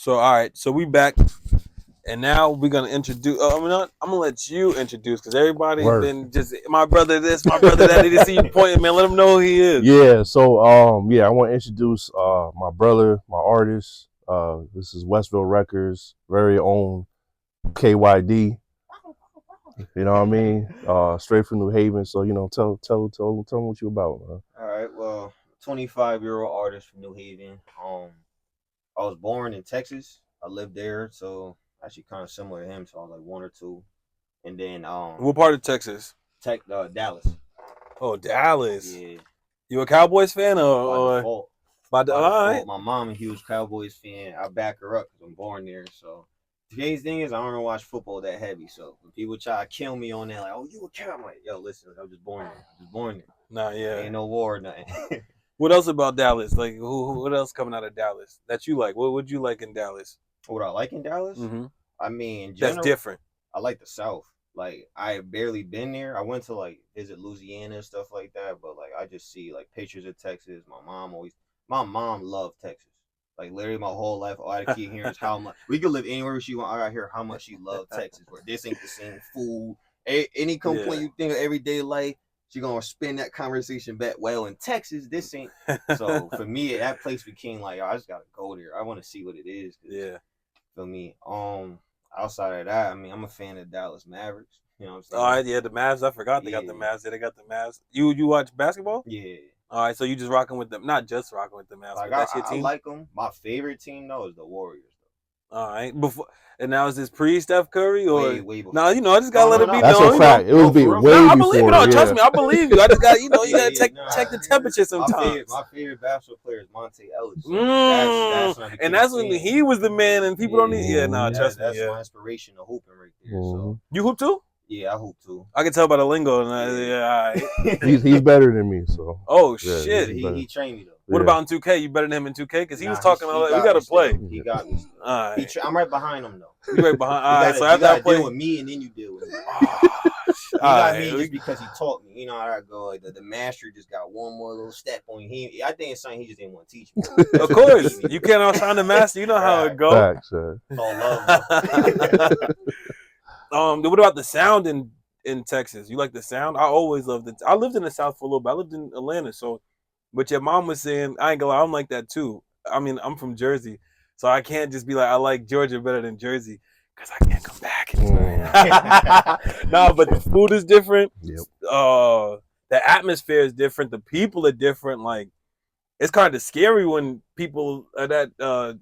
So all right, so we back, and now we're gonna introduce. I'm gonna let you introduce because everybody's Word. been just my brother this, my brother that. They just see you pointing, man. Let him know who he is. Yeah, so I want to introduce my brother, my artist. This is Westville Records, very own KYD. You know what I mean? Straight from New Haven. So tell them what you about, man. All right, well, 25-year-old artist from New Haven. I was born in Texas. I lived there, so actually kind of similar to him. So I was like one or two, and then What part of Texas? Dallas. Oh, Dallas. Yeah, You a Cowboys fan by or default. by By all right? default, my mom a huge Cowboys fan. I back her up because I'm born there. So today's thing is I don't watch football that heavy. So when people try to kill me on that, like, oh, you a Cowboy? I'm like, yo, listen, I was just born there. Just born there. Nah, yeah. Ain't no war or nothing. What else about Dallas? Like, what else coming out of Dallas that you like? What would you like in Dallas? What I like in Dallas? Mm-hmm. I mean, in That's general, different. I like the South. Like I barely been there. I went to like visit Louisiana and stuff like that, but like I just see like pictures of Texas. My mom loved Texas. Like literally my whole life, all I keep hearing is how much we could live anywhere she want. I gotta hear how much she loved Texas. Where this ain't the same food. Any complaint you think of everyday life, she gonna spin that conversation back. Well, in Texas, this ain't. So for me, that place became like, I just gotta go there. I want to see what it is. Yeah. For me, outside of that, I mean, I'm a fan of Dallas Mavericks. You know what I'm saying? All right, yeah, the Mavs. I forgot they got the Mavs. Yeah, they got the Mavs. You watch basketball? Yeah. All right, so you just rocking with them, not just rocking with the Mavs. Like but that's your team. I like them. My favorite team though is the Warriors. All right, before and now is this pre Steph Curry or way before? No, I just gotta let it be That's known. a fact. It would be way before. I believe you. No, yeah. trust me, I believe you. I just got you gotta check the temperature sometimes. My favorite basketball player is Monte Ellis. So that's when he was the man, and people don't need. Yeah, trust me. That's my inspiration to hooping right there. So you hoop too? Yeah, I hoop too. I can tell by the lingo. All right. he's better than me. So. Oh shit! He trained me though. What about in 2K? You better than him in 2K because he was talking. We gotta play. He got me. All right. I'm right behind him though. You right behind. All right. So after I play with me, and then you deal with me. You got me just because he taught me. You know how I go. Like the master just got one more little step on you. I think it's something he just didn't want to teach me. Of course, you can't outshine the master. You know how it goes. Facts, it's all love. What about the sound in Texas? You like the sound? I always loved it. I lived in the South for a little bit. I lived in Atlanta, so. But your mom was saying, I ain't gonna lie, I'm like that too. I mean, I'm from Jersey, so I can't just be like, I like Georgia better than Jersey, because I can't come back. No, but the food is different. Yep. The atmosphere is different. The people are different. Like, it's kind of scary when people are that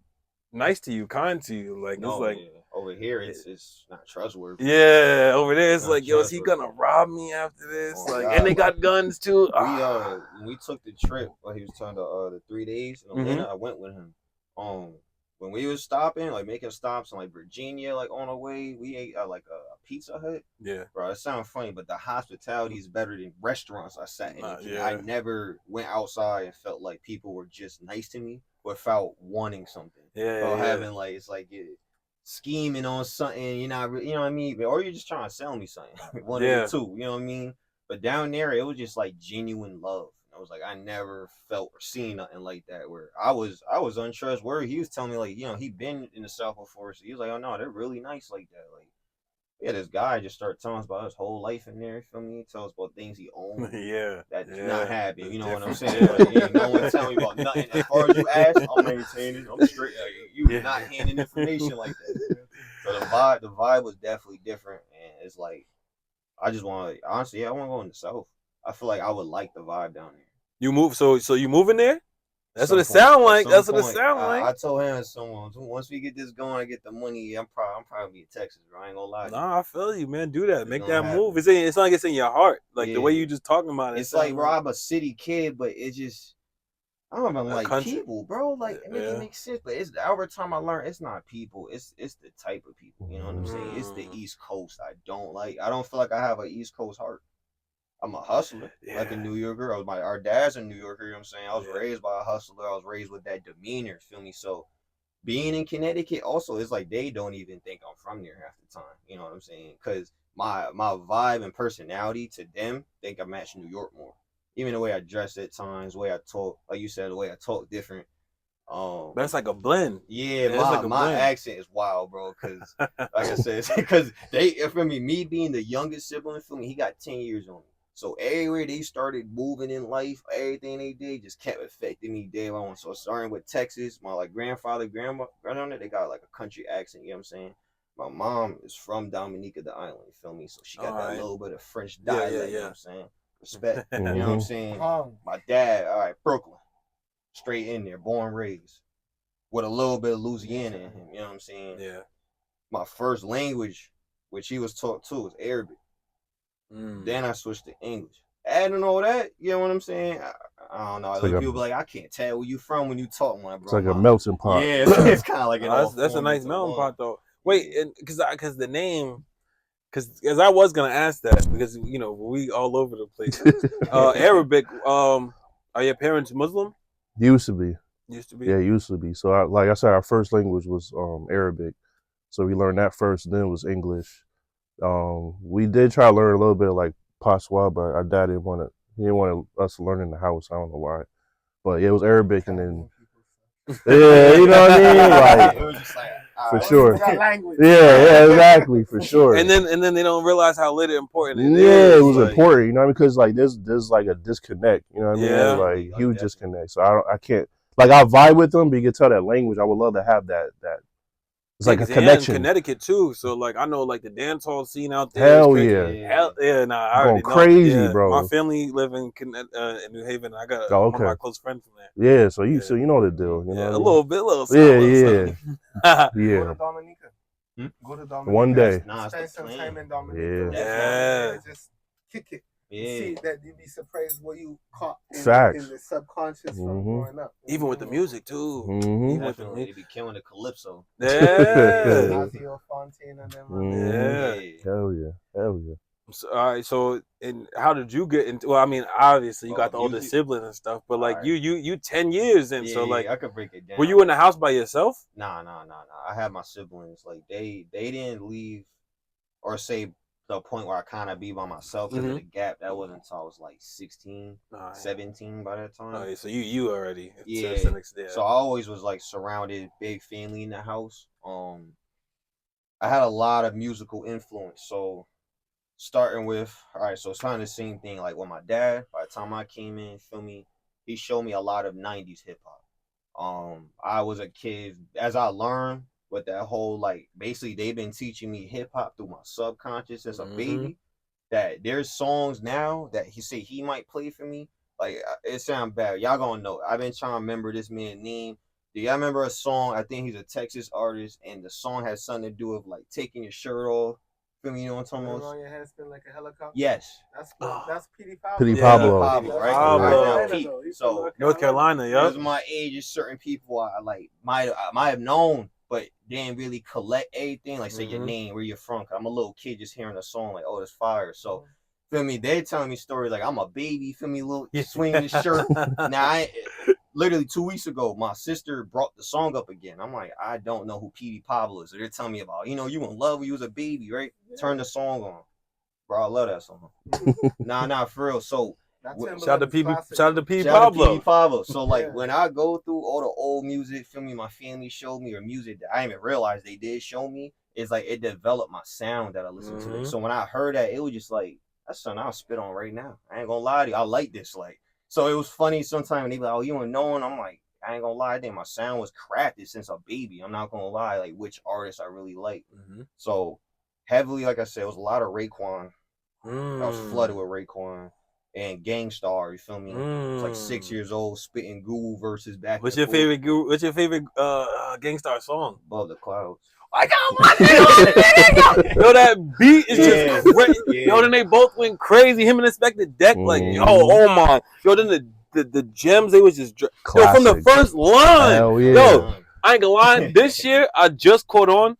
nice to you, kind to you. Like, it's like. Yeah. Over here, it's not trustworthy. Yeah, over there, it's like, yo, is he gonna rob me after this? And they got guns too. When we took the trip, he was telling the 3 days in Atlanta, I went with him. When we was stopping, like making stops in like Virginia, like on the way, we ate like a Pizza Hut. Yeah, bro, it sounds funny, but the hospitality is better than restaurants I sat in. I never went outside and felt like people were just nice to me without wanting something. Having like it's like. Scheming on something, you know what I mean? Or you're just trying to sell me something. One of the two, you know what I mean? But down there, it was just like genuine love. I was like, I never felt or seen nothing like that. Where I was untrustworthy. He was telling me like, he'd been in the South before, so he was like, oh no, they're really nice like that. Like, yeah, this guy just started telling us about his whole life in there. You feel me? He tells us about things he owns. That's not happening. You know what I'm saying? Like, no one tell me about nothing. As far as you ask, I'm maintaining. I'm straight. Like, you not handing information like that. So the vibe was definitely different, and it's like I just want to honestly, I want to go in the South. I feel like I would like the vibe down there. You move, so you moving there? That's what it sound like. That's what it sound like. I told him once we get this going, I get the money. I'm probably in Texas, bro. I ain't gonna lie. Nah, I feel you, man. Do that. Make that move. It's not like it's in your heart. Like the way you just talking about it. It's like, bro, I'm a city kid, but it just I don't even like people, bro. Like it makes sense, but it's over time I learned it's not people. It's the type of people. You know what I'm saying? It's the East Coast. I don't feel like I have an East Coast heart. I'm a hustler, like a New Yorker. Our dad's a New Yorker, you know what I'm saying? I was raised by a hustler. I was raised with that demeanor, feel me? So being in Connecticut also is like they don't even think I'm from there half the time. You know what I'm saying? Because my vibe and personality to them think I match New York more. Even the way I dress at times, the way I talk, like you said, the way I talk different. That's like a blend. Yeah, my accent is wild, bro. Cause like I said, because for me being the youngest sibling, for me, he got 10 years on me. So everywhere they started moving in life, everything they did just kept affecting me day on. So starting with Texas, my like grandfather, grandmother, they got like a country accent. You know what I'm saying? My mom is from Dominica, the island. You feel me? So she got that little bit of French dialect. You know what I'm saying? Respect. You know what I'm saying? My dad, all right, Brooklyn, straight in there, born raised, with a little bit of Louisiana in him. You know what I'm saying? Yeah. My first language, which he was taught too, was Arabic. Then I switched to English. Adding all that, you know what I'm saying? I don't know. Like people be like, I can't tell where you from when you talk, my bro. It's like a melting pot. Yeah, it's kind of like that's a nice melting pot though. Wait, because the name, because I was gonna ask that because we all over the place. Arabic. Are your parents Muslim? Used to be. Used to be. Yeah, used to be. So like I said, our first language was Arabic. So we learned that first. Then it was English. We did try to learn a little bit of like Patois, but our dad didn't want us to learn in the house. I don't know why. But yeah, it was Arabic, and then yeah, you know what I mean. Like, it was just like for sure. Language. Yeah, exactly, for sure. And then they don't realize how little important it is. Yeah, it was important, you know what I mean? Because like there's like a disconnect, you know what I mean? Yeah. Like huge disconnect. So I can't, like, I vibe with them, but you can tell that language. I would love to have that. It's like a connection. In Connecticut too, so like I know like the dance hall scene out there. Hell yeah, hell yeah! Nah, I already going crazy, know. Yeah. bro. My family live in New Haven. I got one of my close friends from there. Yeah, so you know the deal. You know a little bit, yeah. Go to Dominica. Go to Dominica. One day. Spend some time in Dominica. Yeah. Just kick it. Yeah. See that you'd be surprised what you caught in the subconscious from growing up. Even with the music too. Even with the music, be killing the calypso. Yeah. Fontaine and them. Yeah. Hell yeah. So, all right. So, and how did you get into? Well, I mean, obviously you got the older siblings and stuff, but like you 10 years in. So like, I could break it down. Were you in the house by yourself? Nah. I had my siblings. Like they didn't leave, or say the point where I kind of be by myself because of the gap. That wasn't until I was like 16, 17 by that time. Oh, yeah, so you already. Yeah. So I always was like surrounded, big family in the house. I had a lot of musical influence. So starting with, all right, so it's kind of the same thing. Like with my dad, by the time I came in, feel me, he showed me a lot of 90's hip hop. I was a kid, as I learned with that whole, like, basically they've been teaching me hip hop through my subconscious as a baby, that there's songs now that he might play for me. Like, it sounds bad. Y'all gonna know. I've been trying to remember this man's name. Do y'all remember a song? I think he's a Texas artist, and the song has something to do with like taking your shirt off. Feel me? You know what I'm talking about? On your head spin like a helicopter. Yes. That's P.D. Pablo. P.D. Pablo. Right? Pablo. So North Carolina, yeah. Because my age, is certain people I like might have known, but didn't really collect everything. Like say your name, where you're from. I'm a little kid just hearing a song like, oh, it's fire. So feel me? They're telling me stories like I'm a baby. Feel me? Little swinging the shirt. Now literally 2 weeks ago, my sister brought the song up again. I'm like, I don't know who P.D. Pablo is. So they're telling me about, you in love when you was a baby, right? Turn the song on. Bro, I love that song. Nah, for real. So shout out to P.D. Pablo. So like when I go through all the old music, feel me, my family showed me, or music that I didn't even realize they did show me, it's like it developed my sound that I listen to. So when I heard that, it was just like, that's something I'll spit on right now. I ain't gonna lie to you. I like this. Like, so it was funny sometimes when they be like, oh, you don't know, and I'm like, I ain't gonna lie, I think my sound was crafted since a baby. I'm not gonna lie, like which artists I really like. So heavily, like I said, it was a lot of Raekwon. I was flooded with Raekwon and Gangstar. You feel me? It's like 6 years old, spitting Guru verses back. What's your favorite Gangstar song? Above the Clouds. I got one. Yo, that beat is just crazy. Yo, then they both went crazy. Him and Inspector Deck, like, oh my. Yo, then the gems, they was just yo, from the first line. Hell yeah. Yo, I ain't gonna lie. This year, I just caught on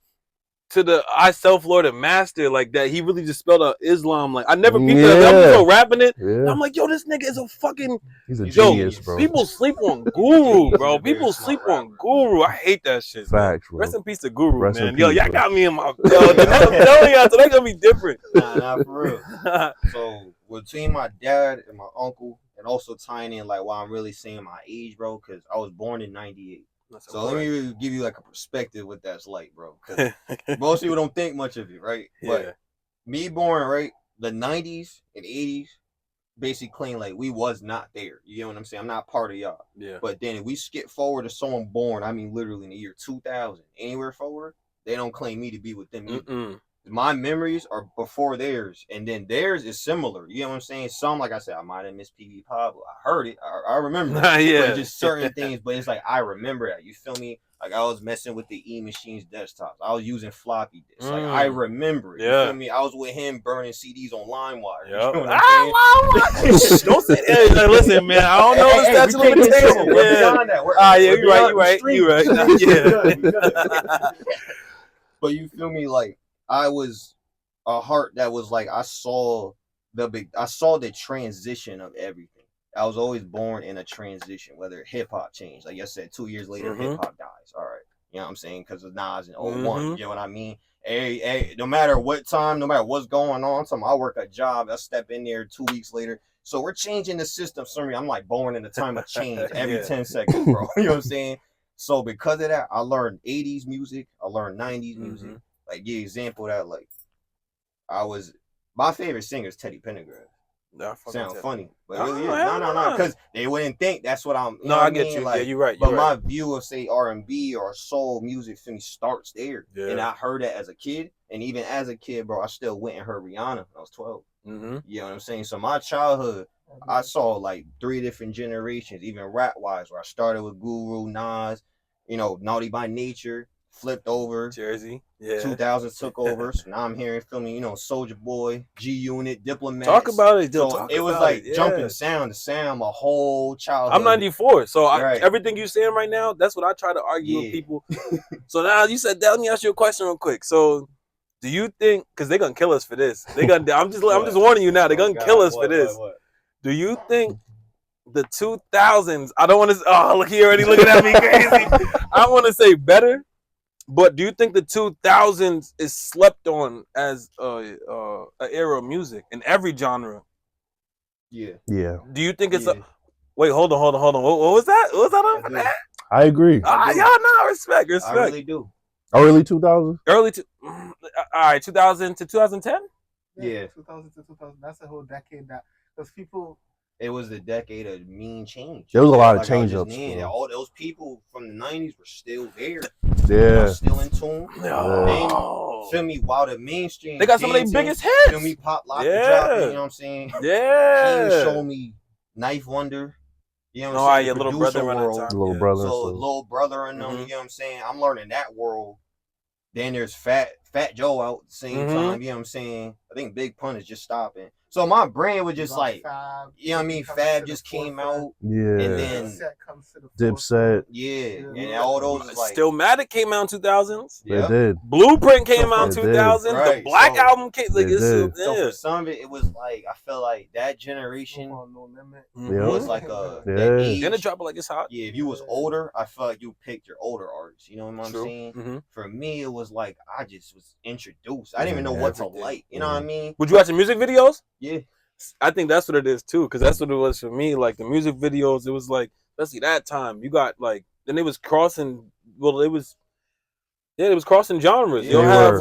to the I Self-Lord and Master, like that. He really just spelled out Islam. Like, I never peeped that. I was so rapping it. Yeah. I'm like, yo, this nigga is a fucking. He's a genius, bro. People sleep on Guru, bro. People sleep on Guru. I hate that shit. Facts, bro. Rest in peace to Guru, man. Yo, y'all got me in my. Yo, I'm telling y'all, so they gonna be different. Nah, for real. So between my dad and my uncle, and also tying in like why I'm really saying my age, bro, because I was born in '98. So let me give you like a perspective what that's like, bro. Because most people don't think much of it, right? Yeah. But me born, right, the 90s and 80s basically claim like we was not there. You know what I'm saying? I'm not part of y'all. Yeah. But then if we skip forward to someone born, I mean literally in the year 2000, anywhere forward, they don't claim me to be with them either. My memories are before theirs, and then theirs is similar. You know what I'm saying? Some, like I said, I might have missed PB Pablo. I heard it. I remember it. Yeah. But just certain things, but it's like I remember that. You feel me? Like I was messing with the E-Machines desktops. I was using floppy disks. Like I remember it. You feel me? I was with him burning CDs on LimeWire. You know what I'm saying? Don't say that. Like, listen, man. I don't know the statute of limitations. We're beyond that. You're right. Yeah. But you feel me? Like I was a heart that was like I saw the transition of everything. I was always born in a transition, whether hip hop changed. Like I said, 2 years later, hip hop dies. All right. You know what I'm saying? Because of Nas in 01. You know what I mean? No matter what time, no matter what's going on, I work a job, I step in there 2 weeks later. So we're changing the system. Sorry, I'm like born in a time of change every 10 seconds, bro. You know what I'm saying? So because of that, I learned 80s music. I learned 90s music. Like, give example of that, like, my favorite singer is Teddy Pendergrass. Sound funny, but really is. No, because they wouldn't think that's what I'm. You know I get you. Like, yeah, you're right. But my view of say R&B or soul music for me starts there, and I heard that as a kid, and even as a kid, bro, I still went and heard Rihanna when I was 12. You know what I'm saying? So my childhood, I saw like 3 different generations, even rap wise, where I started with Guru, Nas, Naughty by Nature. Flipped over, Jersey, 2000 took over. So now I'm hearing, filming, Soulja Boy, G Unit, Diplomat. Talk about it, so it was like jumping sound to sound my whole childhood. I'm 94, so everything you're saying right now, that's what I try to argue with people. So now you said that. Let me ask you a question real quick. So, do you think, because they're gonna kill us for this? I'm just warning you now. They're gonna kill us for this. What? Do you think the 2000s? I don't want to. Oh, look, he already looking at me crazy. I want to say better. But do you think the 2000s is slept on as an era of music in every genre? Yeah. Do you think it's wait, hold on. What was that? What was that over there? I agree. Y'all know, respect. I really do. Early 2000s? All right, 2000 to 2010? Yeah. 2000 to 2000. That's a whole decade because people... It was the decade of mean change. There was a lot of change-ups. All those people from the 90s were still there. Yeah. Still in tune. Feel me? While the mainstream... They got some of their biggest hits. Feel me? Pop, lock, the drop. You know what I'm saying? Yeah. King showed me Knife Wonder. You know what I'm saying? Your little brother world. Little brother. So little brother and them, you know what I'm saying? I'm learning that world. Then there's Fat Joe out at the same time, you know what I'm saying? I think Big Pun is just stopping. So my brain was just like, Fab, you know what I mean? Fab just came out. Yeah. And then Dipset. Yeah. And all those like Stillmatic came out in 2000s. They did. Blueprint came out in 2000. Right. The Black album came. Like, so for some of it was like, I feel like that generation was like a age. Gonna drop it like it's hot. Yeah, if you was older, I felt like you picked your older artists. You know what I'm saying? For me, it was like I just was introduced. I didn't even know what to like. You know what I mean? Would you watch the music videos? Yeah. I think that's what it is too, because that's what it was for me. Like the music videos, it was like, especially that time, you got like, then it was crossing. Well, it was crossing genres. Yeah,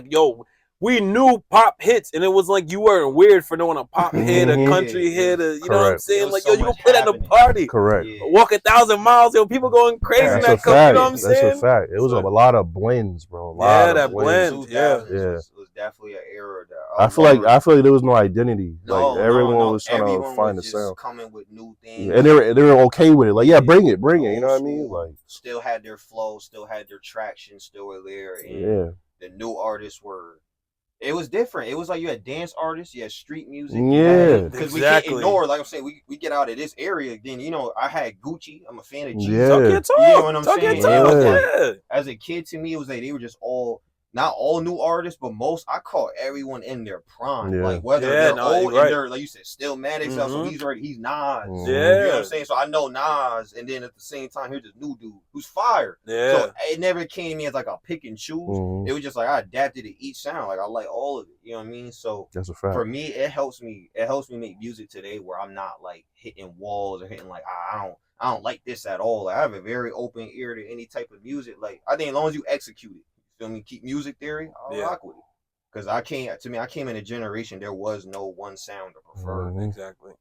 yo, we knew pop hits, and it was like you weren't weird for knowing a pop hit, a country hit, you know what I'm saying? Like, yo, you can play that in a party. Correct. Walk 1,000 miles, yo, people going crazy in that country. You know what I'm saying? That's a fact. It was a lot of blends, bro. That blend. Yeah. It was definitely an era that I feel like there was no identity. Like everyone was trying to find the sound. Coming with new things. Yeah, and they were okay with it. Like, yeah, bring it. You know what I mean? Like, still had their flow, still had their traction, still were there. And the new artists were. It was different. It was like you had dance artists, you had street music. Yeah. Because we can't ignore, like I'm saying, we get out of this area. Then, I had Gucci. I'm a fan of G. Yeah. Talk your talk. You know what I'm saying? Yeah. As a kid, to me, it was like they were just all, not all new artists, but most, I call everyone in their prime. Yeah. Like whether they're old and they're, like you said, Stillmatic, so he's Nas. Yeah. You know what I'm saying? So I know Nas, and then at the same time, here's this new dude who's fire. Yeah. So it never came to me as like a pick and choose. It was just like I adapted to each sound. Like I like all of it. You know what I mean? So that's a fact. For me, it helps me make music today where I'm not like hitting walls or hitting like I don't I don't like this at all. Like, I have a very open ear to any type of music. Like, I think as long as you execute it, you feel me? Keep music theory, I'll rock with it. Because I came in a generation, there was no one sound to prefer. Exactly.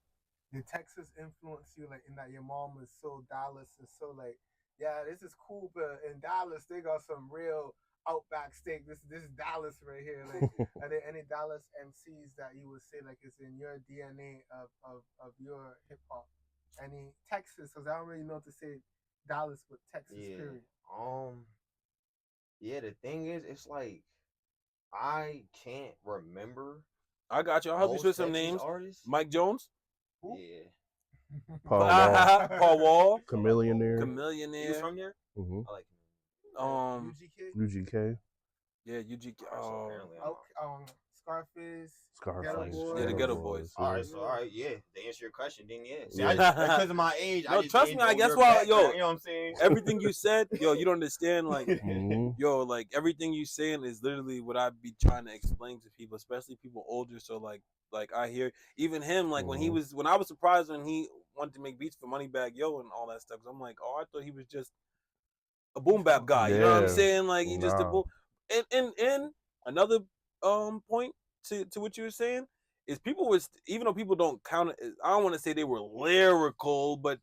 Did Texas influence you, like, in that your mom was so Dallas and so, like, yeah, this is cool, but in Dallas, they got some real Outback steak. This is Dallas right here. Like, are there any Dallas MCs that you would say, like, is in your DNA of your hip hop? Any Texas? Because I don't really know to say Dallas, but Texas, period. Yeah, the thing is, it's like, I can't remember. I got you. I'll help you with some names. Artists. Mike Jones. Yeah. Paul Wall. Chameleonaire. He was from there. I like him. UGK. Yeah, UGK. Scarface. Yeah, the Ghetto Boys. All right, yeah. To answer your question, then yeah. See, because of my age, no, trust me. I guess why, yo, you know what I'm saying? Everything you said, yo, you don't understand. Like, yo, like everything you saying is literally what I be trying to explain to people, especially people older. So like I hear even him, like when I was surprised when he wanted to make beats for Moneybagg Yo and all that stuff. Cause I'm like, oh, I thought he was just a boom bap guy. You know what I'm saying? Like he just a boom. And another point to what you were saying is people was, even though people don't count it, I don't want to say they were lyrical, but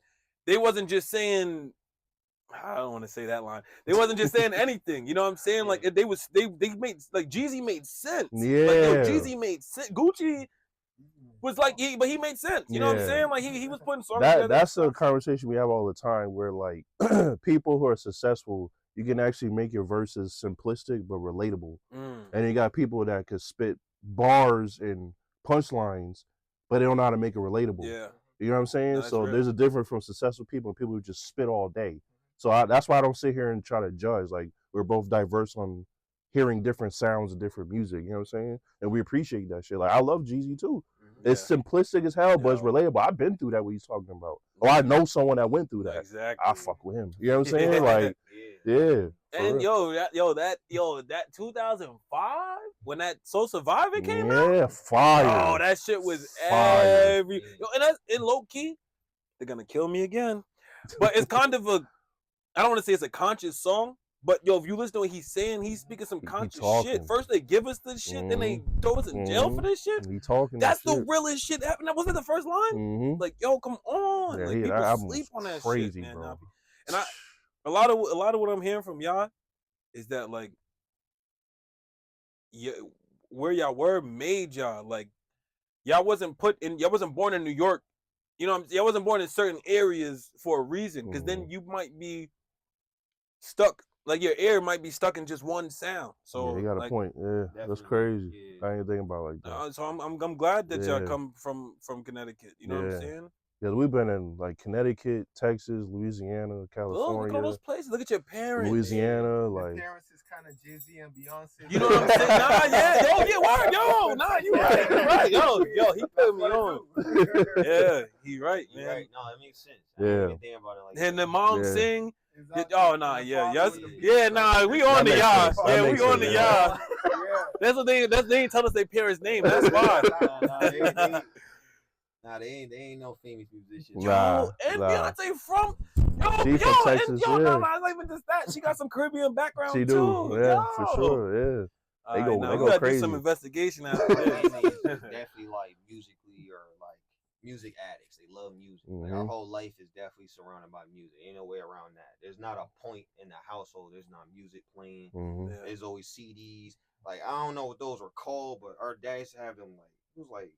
they wasn't just saying, I don't want to say that line. They wasn't just saying anything. You know what I'm saying? Like they made, like Jeezy made sense. Yeah. Like, yo, Jeezy made sense. Gucci was like, but he made sense. You know what I'm saying? Like he was putting songs together. That's a conversation we have all the time where like people who are successful, you can actually make your verses simplistic but relatable. And you got people that could spit bars and punchlines, but they don't know how to make it relatable. Yeah. You know what I'm saying? No, so real. There's a difference from successful people and people who just spit all day. So that's why I don't sit here and try to judge. Like, we're both diverse on hearing different sounds and different music. You know what I'm saying? And we appreciate that shit. Like, I love Jeezy too. It's simplistic as hell, but it's relatable. I've been through that, what he's talking about. Or I know someone that went through that. Exactly. I fuck with him. You know what I'm saying? Like, yeah. And that 2005 when that So Survivor came out. Yeah, fire. Oh, that shit was fire. And that's in low key. They're gonna kill me again. But it's kind of I don't want to say it's a conscious song, but yo, if you listen to what he's saying, he's speaking some conscious shit. First they give us this shit, then they throw us in jail for this shit. That's the realest shit happened. That wasn't the first line. Like, yo, come on. Yeah, like people sleep on that shit, man. Bro. And a lot of what I'm hearing from y'all is that like, where y'all were made y'all, like y'all wasn't born in New York. You know, y'all wasn't born in certain areas for a reason, because then you might be stuck. Like your ear might be stuck in just one sound. So you got a point. Yeah, that's crazy. I ain't thinking about it like that. So I'm glad that y'all come from Connecticut. You know what I'm saying? Yeah, we've been in like Connecticut, Texas, Louisiana, California. Look at all those places. Look at your parents. Louisiana, like your parents is kind of Jay-Z and Beyonce. You know what I'm saying? You right. Yo, he put me on. Yeah, he right, man. Right. No, that makes sense. Yeah. I didn't even think about it like and that. the mom sing. Exactly. Oh nah, we on the y'all. Yeah, we on the y'all. That's what they ain't tell us their parents' name. That's why. They ain't no famous musicians. Beyonce from Texas. Not even just that. She got some Caribbean background she too. Do. Yeah, for sure. Yeah. They go crazy. Do some investigation after this. Definitely like musically or like music addicts. They love music. Like our whole life is definitely surrounded by music. Ain't no way around that. There's not a point in the household there's not music playing. There's always CDs. Like, I don't know what those were called, but our dad used to have them. Like, it was like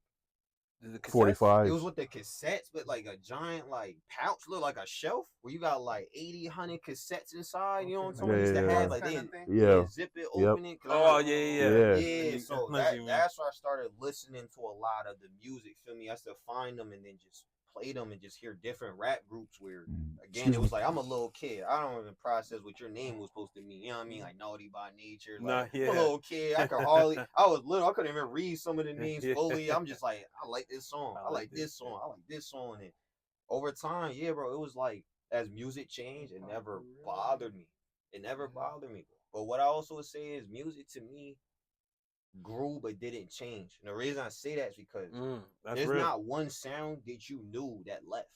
45. It was with the cassettes, but like a giant like pouch, look like a shelf where you got like 80, 100 cassettes inside. You know what I'm saying? Used to have like they zip it, open it. Yeah. So that's why I started listening to a lot of the music. Feel me? I used to find them and then just play them and just hear different rap groups where again it was like I'm a little kid. I don't even process what your name was supposed to mean. You know what I mean? Like Naughty by Nature. Like I'm a little kid. I was little. I couldn't even read some of the names fully. I'm just like, I like this song. I like this song. I like this song. And over time, bro, it was like as music changed, it never bothered me. But what I also would say is music to me grew but didn't change. And the reason I say that is because there's not one sound that you knew that left.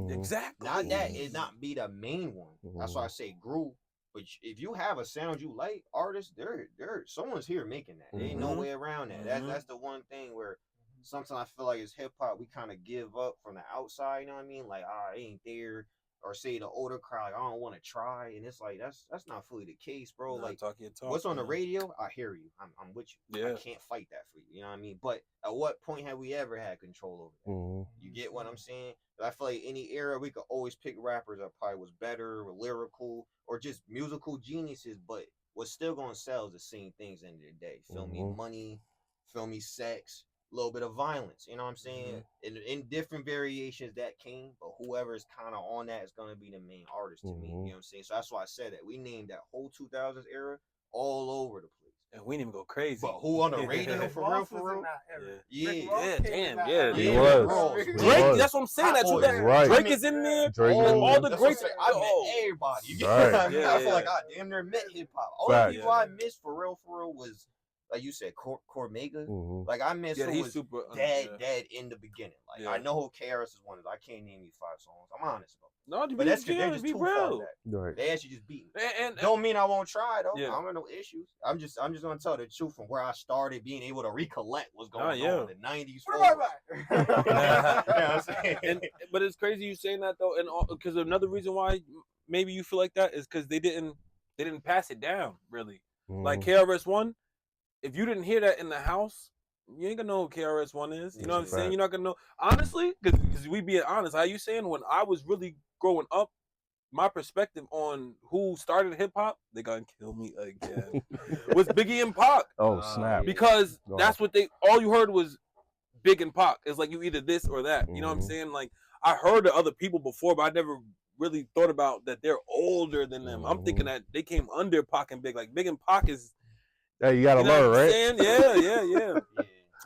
Exactly. Not that it not be the main one. That's why I say grew. But if you have a sound you like, artists, they're someone's here making that. There ain't no way around that. That's the one thing where sometimes I feel like it's hip hop, we kind of give up from the outside, you know what I mean? Like, it ain't there. Or say the older crowd, like, I don't want to try. And it's like that's not fully the case, bro. Like what's on the radio, I hear you. I'm with you. Yeah. I can't fight that for you. You know what I mean? But at what point have we ever had control over that? You get what I'm saying? I feel like any era we could always pick rappers that probably was better or lyrical or just musical geniuses, but what's still gonna sell is the same things at the end of the day. Feel me? Money, feel me? Sex, a little bit of violence, you know what I'm saying? In different variations that came, but whoever is kind of on that is going to be the main artist to me, you know what I'm saying? So that's why I said that. We named that whole 2000s era all over the place. And we didn't even go crazy. But who on the radio for real? Yeah, damn, yeah. He was. Drake, that's what I'm saying. Drake is in there. Drake all the great. I met everybody. You get what I mean? I feel like I damn near met hip hop. All the people I missed for real was, like you said, Cormega. Like I miss who was super, dead in the beginning. Like I know who KRS is one of. I can't name you 5 songs. I'm honest about it. No, but that's because they're just too far back. Right. They actually just beat me. And don't mean I won't try though. I don't have no issues. I'm just gonna tell the truth from where I started being able to recollect what's going on in the 90s. But it's crazy you saying that though, and because another reason why maybe you feel like that is because they didn't pass it down really. Like KRS-One. If you didn't hear that in the house, you ain't gonna know who KRS-One is. You know what I'm saying? You're not gonna know. Honestly, because we being honest, how you saying when I was really growing up, my perspective on who started hip hop, they gonna kill me again, was Biggie and Pac. Oh snap! Because that's what all you heard was Big and Pac. It's like you either this or that. You know what I'm saying? Like I heard of other people before, but I never really thought about that they're older than them. I'm thinking that they came under Pac and Big. Like Big and Pac is. Hey, you gotta learn, right? Yeah.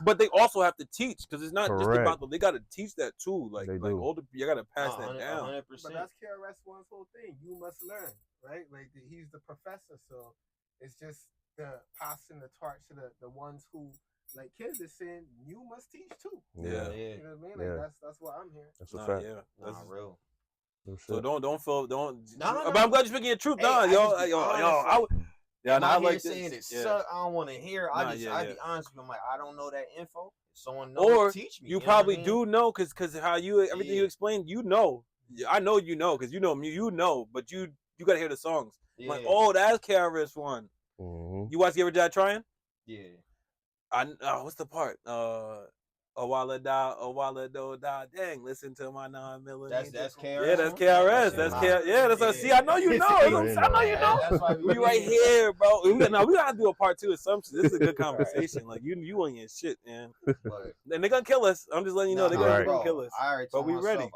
But they also have to teach because it's not just about them. They gotta teach that too. Like older, you gotta pass that down. 100%. But that's KRS-One's whole thing. You must learn, right? Like he's the professor, so it's just the passing the torch to the ones who, like kids is saying, you must teach too. Yeah. You know what I mean? Like that's why I'm here. That's a fact. Yeah, that's real. So don't feel. No. But I'm glad you're speaking your truth. Hey, yo. Yeah, I like saying it. I don't want to hear. I be honest with you. I'm like, I don't know that info. If someone knows, or teach me. You probably do know because how everything you explained, you know. I know you know because you know me. You know, but you gotta hear the songs. Yeah. Like, oh, that's KRS-One. You watch Ever Die Trying? Yeah. What's the part? A while do die. Dang, listen to my 9mm. That's KRS. Yeah, that's KRS. That's KRS. Yeah, that's what. See, I know you know. I know you know. That's why we right here, bro. We gotta do a part 2 assumptions. This is a good conversation. Like you on your shit, man. And they're gonna kill us. I'm just letting you know they're gonna kill us. I already but we ready.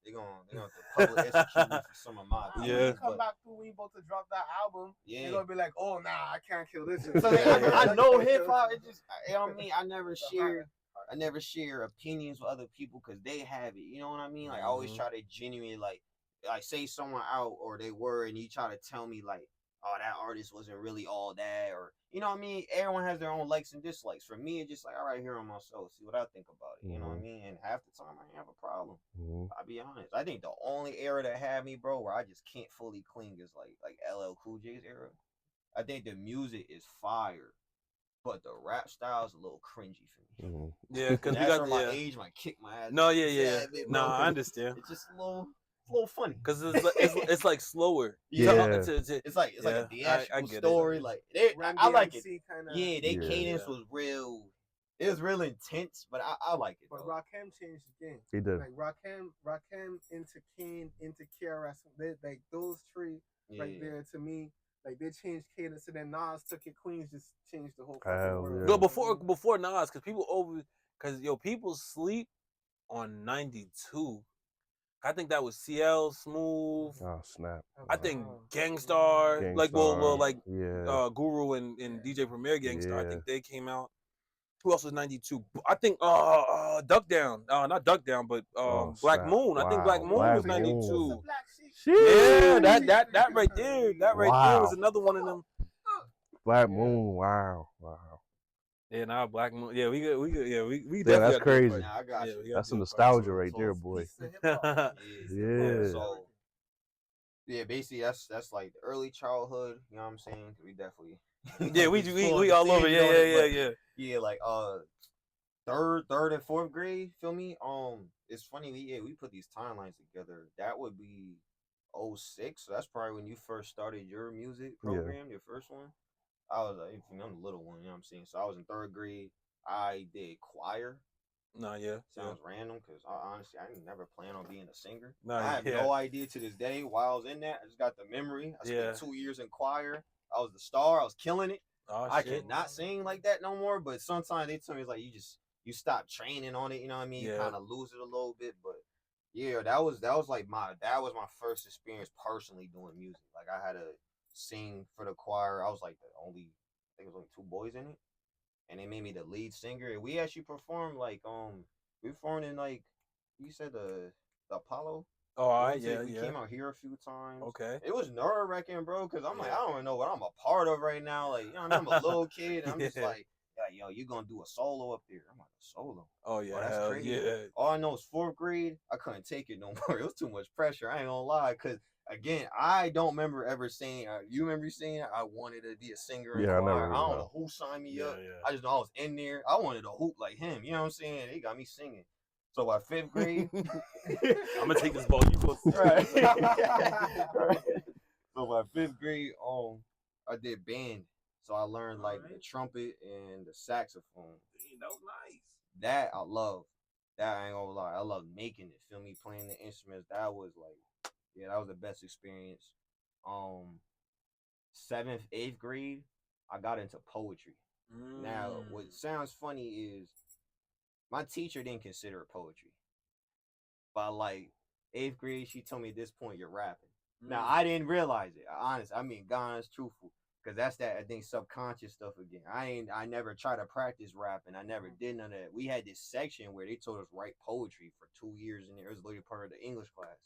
They're gonna public execute me for some of my When you come back through, we about to drop that album. They're gonna be like, oh nah, I can't kill this. So I know hip hop. It just, you know what I mean. I never share opinions with other people because they have it. You know what I mean? Like I always try to genuinely like say someone out or they were, and you try to tell me like, oh, that artist wasn't really all that, or you know what I mean? Everyone has their own likes and dislikes. For me, it's just like, all right, hear on myself, see what I think about it. You know what I mean? And half the time I ain't have a problem. I'll be honest. I think the only era that had me, bro, where I just can't fully cling is like LL Cool J's era. I think the music is fire, but the rap style is a little cringy for me. Yeah, because we got my age might kick my ass. No, yeah. No, I understand. It's just a little funny because it's like slower. It's like a theatrical story. Like I like it. Yeah, their cadence was real. It was real intense, but I like it. But Rakim changed the game. He did. Like Rakim into Kane into KRS. Like those three right there to me. Like they changed cadence, and then Nas took it. Queens just changed the whole world. No, before Nas, because people sleep on 92. I think that was CL Smooth. Oh snap! I think Gangstar. Guru and DJ Premier Gangstar. I think they came out. Who else was 92? I think Duck Down. Not Duck Down, but Black Moon. I think Black Moon was 92. Yeah, that right there. That right there was another one of them. Black Moon. Wow. Yeah, now Black Moon. Yeah, we Yeah, definitely that's got to do a crazy. part. Nah, I got you. That's some do a part nostalgia two. right So there, it's boy. Piece of hip hop. Yeah. So yeah, basically that's like early childhood. You know what I'm saying? We definitely Yeah, we all over. Yeah, like third and fourth grade. Feel me? It's funny. We put these timelines together. That would be 06. So that's probably when you first started your music program, your first one. I was I'm the little one. You know what I'm saying? So I was in third grade. I did choir. No, Sounds random because honestly, I didn't never plan on being a singer. No, I have no idea to this day why I was in that. I just got the memory. I spent 2 years in choir. I was the star. I was killing it. Oh, I cannot sing like that no more. But sometimes they tell me it's like you stop training on it. You know what I mean? You kind of lose it a little bit. But yeah, that was like my first experience personally doing music. Like I had to sing for the choir. I was like the only, I think it was only 2 boys in it, and they made me the lead singer. And we actually performed like we performed in like you said the Apollo. Oh, We came out here a few times. Okay. It was nerve wracking, bro, because I'm like, I don't even know what I'm a part of right now. Like, you know, I'm a little kid, and I'm just like, yeah, yo, you gonna do a solo up there? I'm like, a solo? Oh yeah, that's crazy. Yeah. All I know is fourth grade, I couldn't take it no more. It was too much pressure. I ain't gonna lie, because again, I don't remember ever saying. You remember saying I wanted to be a singer in choir? I don't know who signed me up. I just know I was in there. I wanted to hoop like him. You know what I'm saying? They got me singing. So by 5th grade, I'm gonna take this ball. You go. Right. So by 5th grade, I did band. So I learned like the trumpet and the saxophone. That was nice. That I love. That I ain't gonna lie. I love making it. Feel me? Playing the instruments. That was like, yeah, that was the best experience. 7th, 8th grade, I got into poetry. Now, what sounds funny is my teacher didn't consider it poetry. By like 8th grade, she told me at this point you're rapping. Now I didn't realize it. Honest, I mean, God's truthful, because that's that I think subconscious stuff again. I never tried to practice rapping. I never did none of that. We had this section where they told us write poetry for 2 years, and it was literally part of the English class.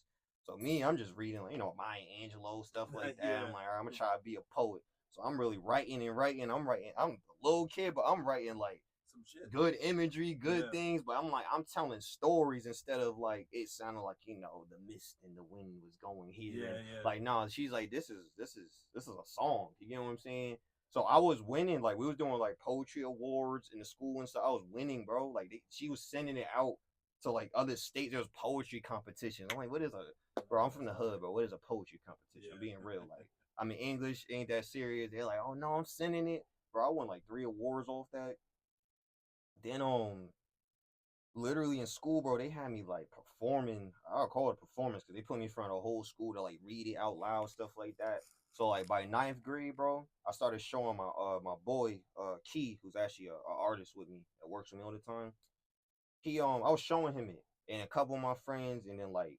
So me, I'm just reading, like, Maya Angelou stuff like that. I'm like, all right, I'm gonna try to be a poet. So I'm really writing and writing. I'm a little kid, but I'm writing like some shit, good imagery, good things. But I'm like, I'm telling stories instead of like it sounded like the mist and the wind was going here. Like, no, she's like, this is a song. You get what I'm saying? So I was winning. Like we was doing like poetry awards in the school and stuff. I was winning, bro. Like she was sending it out to like other states. There was poetry competitions. I'm like, what is bro? I'm from the hood, bro. What is a poetry competition? I'm being real. Like, I mean, English ain't that serious. They're like, oh no, I'm sending it, bro. I won like 3 awards off that. Then literally in school, bro, they had me like performing. I'll call it performance because they put me in front of the whole school to like read it out loud, stuff like that. So like by 9th grade, bro, I started showing my boy Key, who's actually a artist with me that works with me all the time. I was showing him it and a couple of my friends, and then like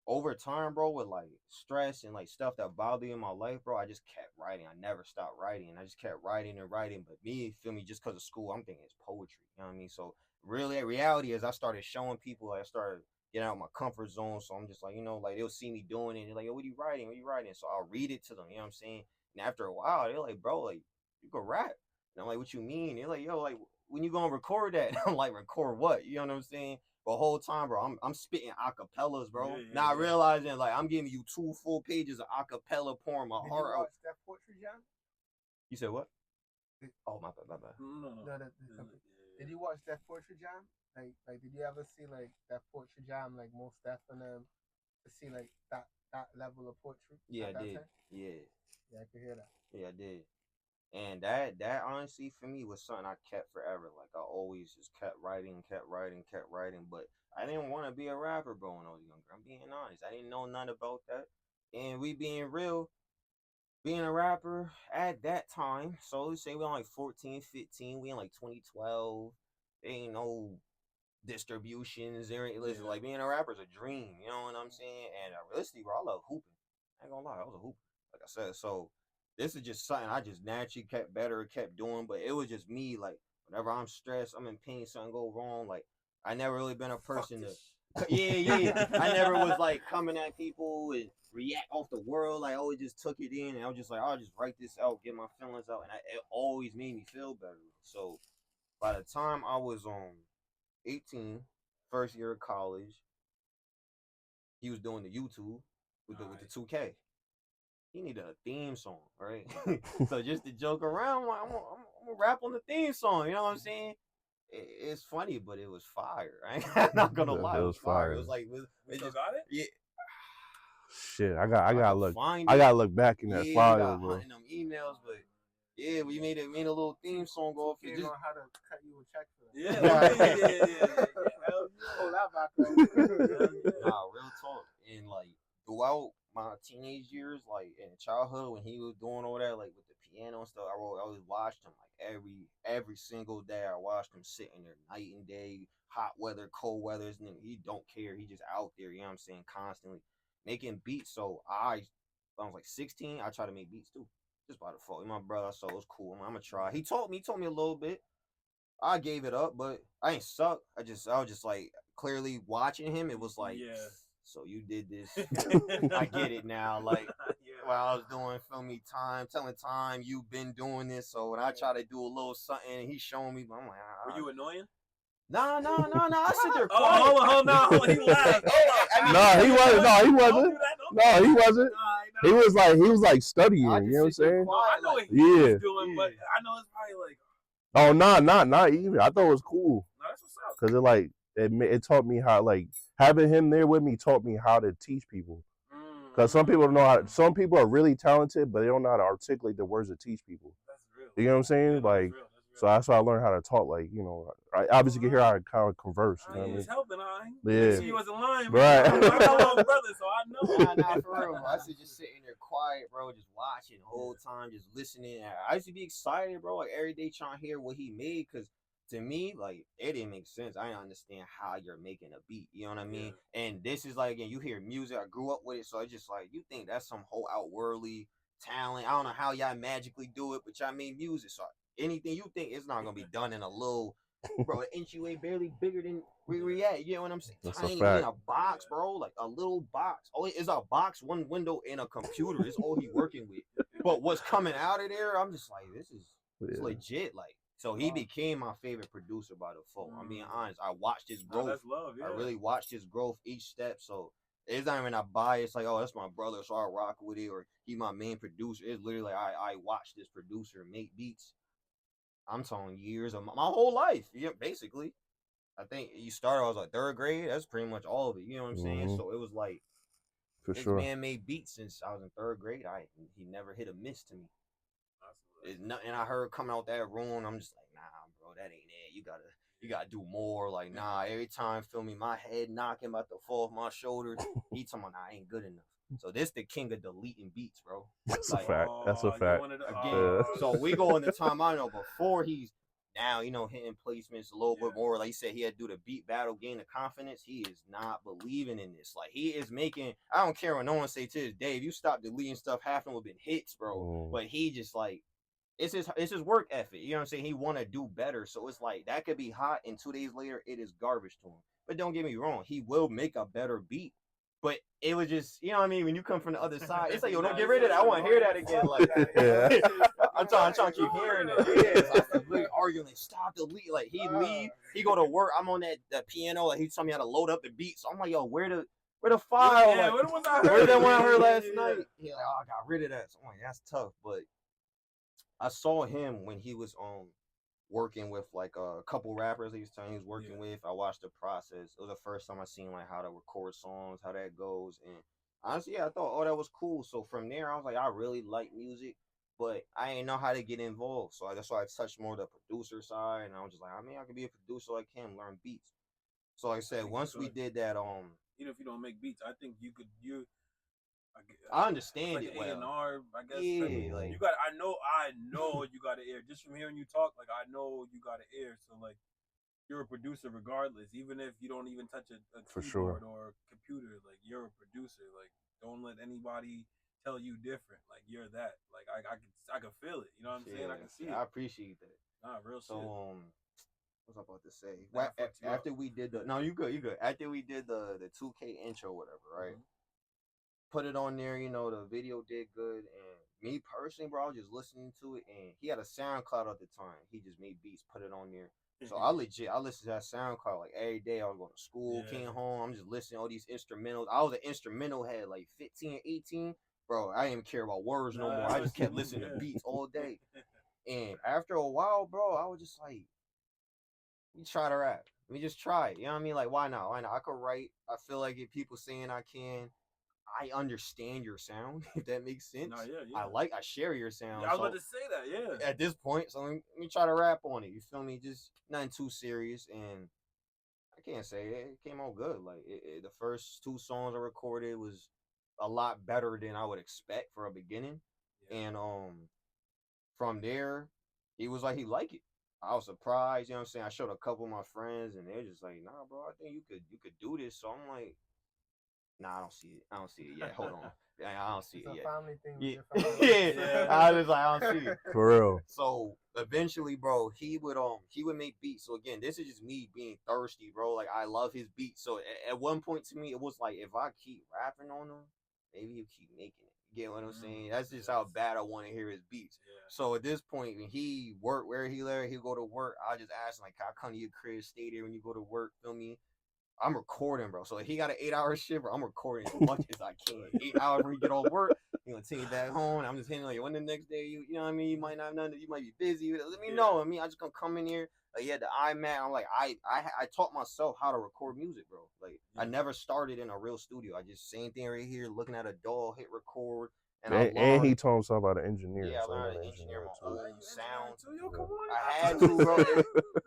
over time, bro, with like stress and like stuff that bothered me in my life, bro, I just kept writing. I never stopped writing. I just kept writing and writing. But me, feel me, just because of school, I'm thinking it's poetry. You know what I mean? So really, reality is I started showing people. I started getting out of my comfort zone. So I'm just like, like they'll see me doing it. And they're like, yo, what are you writing? What are you writing? So I'll read it to them. You know what I'm saying? And after a while, they're like, bro, like you can rap. And I'm like, what you mean? They're like, yo, like when you gonna record that? I'm like, record what? You know what I'm saying? The whole time, bro, I'm spitting acapellas, bro. Not realizing like I'm giving you 2 full pages of acapella, pouring my heart out. That poetry jam? You said what? Oh, my bad. No. Did you watch that poetry jam? Like, did you ever see like that poetry jam, like most definitely to see like that level of poetry? Yeah, I did. Time? Yeah, I could hear that. Yeah, I did. And that honestly for me was something I kept forever. Like I always just kept writing. But I didn't want to be a rapper, bro, when I was younger. I'm being honest. I didn't know nothing about that. And we being real, being a rapper at that time. So let's say we on like 14, 15. We in like 2012. There ain't no distributions. Listen, like being a rapper is a dream. You know what I'm saying? And realistically, bro, I love hooping. I ain't gonna lie, I was a hooper. Like I said, so this is just something I just naturally kept doing. But it was just me, like, whenever I'm stressed, I'm in pain, something go wrong. Like, I never really been a person to, yeah. I never was like coming at people and react off the world. Like, I always just took it in, and I was just like, I'll just write this out, get my feelings out, and it always made me feel better. So By the time I was 18, first year of college, he was doing the YouTube with the 2K. He needed a theme song, right? So just to joke around, I'm gonna rap on the theme song. You know what I'm saying? It's funny, but it was fire. I'm not gonna lie, it was fire. It was like, we still got it. Yeah. Shit, I gotta look. Find I it. gotta look back in that file, got bro. hunting them emails, but yeah, we made a little theme song off. You know how to cut you a check for that. Yeah. Pull that back up. Nah, real talk. And like throughout my teenage years, like in childhood, when he was doing all that, like with the piano and stuff, I always watched him like every single day. I watched him sitting there night and day, hot weather, cold weather. He don't care. He just out there. You know what I'm saying? Constantly making beats. So I was like 16. I tried to make beats too, just by default. My brother, so it was cool. I'm gonna try. He taught me a little bit. I gave it up, but I ain't suck. I was just like clearly watching him. It was like, so you did this. I get it now. Like while I was doing, feel me, telling time, you've been doing this. So when I try to do a little something, and he's showing me, I'm like, were you annoying? No. I sit there quiet. Hold on. He laughed. No, he wasn't. No, he wasn't. He was like studying. You know what I'm saying? I know what he was doing, but I know it's probably like. Oh, not even. I thought it was cool. No, that's what's up. Cause it taught me how, like, having him there with me taught me how to teach people. Cause some people don't know how. Some people are really talented, but they don't know how to articulate the words to teach people. That's real. You know what I'm saying? Yeah, like, that's real. so that's why I learned how to talk. Like, you know, I obviously can hear how to kind of converse. You know what I mean? He's helping, Yeah. He wasn't lying, right? I know my brother, so I know. Nah, for real. I used to just sitting there quiet, bro, just watching the whole time, just listening. I used to be excited, bro, like every day trying to hear what he made, because to me, like, it didn't make sense. I didn't understand how you're making a beat. You know what I mean? Yeah. And this is like, again, you hear music. I grew up with it, so it's just like, you think that's some whole outworldly talent. I don't know how y'all magically do it, but y'all made music. So anything you think it's not gonna be done in a little, bro, an inch away, barely bigger than where we at. You know what I'm saying? That's tiny a fact. in a box, bro, like a little box. Oh, it's a box, one window, and a computer. It's all he working with. But what's coming out of there, I'm just like, this is it's legit. Like, so he became my favorite producer by default. I'm being honest. I watched his growth. That's love, yeah. I really watched his growth each step. So it's not even a bias, like, oh, that's my brother, so I rock with it, or he my main producer. It's literally like I watched this producer make beats. I'm talking years of my whole life, yeah, basically. I think you started, I was like third grade. That's pretty much all of it. You know what I'm saying? So it was like, this man made beats since I was in third grade. He never hit a miss to me. It's nothing I heard coming out that room. I'm just like, nah, bro, that ain't it. You gotta do more. Like, nah, every time, feel me, my head knocking about to fall off my shoulders. He talking about, nah, I ain't good enough. So this the king of deleting beats, bro. That's like, a fact. That's a fact. Again, so we go in the time, I know, before he's now, you know, hitting placements a little bit more. Like you said, he had to do the beat battle, gain the confidence. He is not believing in this. Like, he is making, I don't care what no one say to this day, if you stop deleting stuff, half of them have been hits, bro. But he just like, it's his work ethic. You know what I'm saying? He want to do better. So it's like, that could be hot, and 2 days later, it is garbage to him. But don't get me wrong, he will make a better beat. But it was just, you know what I mean? When you come from the other side, it's like, yo, don't get rid of that. I want to hear that again. Like, I'm trying to keep hearing it. Yeah, so I was really arguing, like, stop the lead. Like, he leave, he go to work. I'm on that piano. Like, he told me how to load up the beat. So I'm like, yo, where the file? Yeah, like, where that one I heard last night? He like, oh, I got rid of that. So I'm like, that's tough. But I saw him when he was working with like a couple rappers he was working with. I watched the process. It was the first time I seen like how to record songs, how that goes. And honestly, I thought, oh, that was cool. So from there, I was like, I really like music, but I didn't know how to get involved. So that's why I touched more the producer side. And I was just like, I mean, I could be a producer like him, learn beats. So like I said, once we did that, even if you don't make beats, I think you I understand like it well. A&R, I guess. Yeah, like, you got. I know you got to air just from hearing you talk. Like, I know you got to air. So like, you're a producer regardless, even if you don't even touch a keyboard or a computer. Like, you're a producer. Like, don't let anybody tell you different. Like, you're that. Like, I can feel it. You know what I'm saying? I can see it. I appreciate that. Nah, real shit. So what's I about to say? After we did you good. After we did the 2K intro, whatever, right? Put it on there, you know, the video did good, and me personally, bro, I was just listening to it, and he had a SoundCloud at the time. He just made beats, put it on there. So I listened to that SoundCloud like every day. I was going to school, came home. I'm just listening to all these instrumentals. I was an instrumental head, like 15, 18. Bro, I didn't even care about words no more. I just kept listening to beats all day. And after a while, bro, I was just like, let me try to rap. Let me just try it. You know what I mean? Like, why not? Why not? I could write. I feel like if people saying I can, I understand your sound, if that makes sense. No, yeah. I share your sound. Yeah, I was about to say that, yeah. At this point, so let me try to rap on it. You feel me? Just nothing too serious, and I can't say it came out good. Like the first 2 songs I recorded was a lot better than I would expect for a beginning, and from there, he was like he liked it. I was surprised, you know what I'm saying? I showed a couple of my friends, and they're just like, "Nah, bro, I think you could do this." So I'm like, "Nah, I don't see it. I don't see it yet. Hold on, I don't see it yet." Family thing. Yeah, I was like, I don't see it For real. So eventually, bro, he would make beats. So again, this is just me being thirsty, bro. Like I love his beats. So at one point to me, it was like if I keep rapping on them, maybe he'll keep making it. You get what I'm saying? That's just how bad I want to hear his beats. So at this point, when he worked where he there, he'll go to work. I just ask him like, "Can I come to your crib, stay there when you go to work?" Feel me? I'm recording, bro. So if he got an 8-hour shift, bro, I'm recording as much as I can. 8 hours before he get off work, he gonna take it back home. And I'm just hitting like, when the next day, you know what I mean? You might not have nothing. You might be busy. Let me know. I mean, I just gonna come in here. Like, yeah, the iMac. I'm like, I taught myself how to record music, bro. Like, I never started in a real studio. I just same thing right here, looking at a DAW, hit record. And he told himself about an engineer. Yeah, I so learned how to engineer my own sound. Yo, come on. I had to, bro.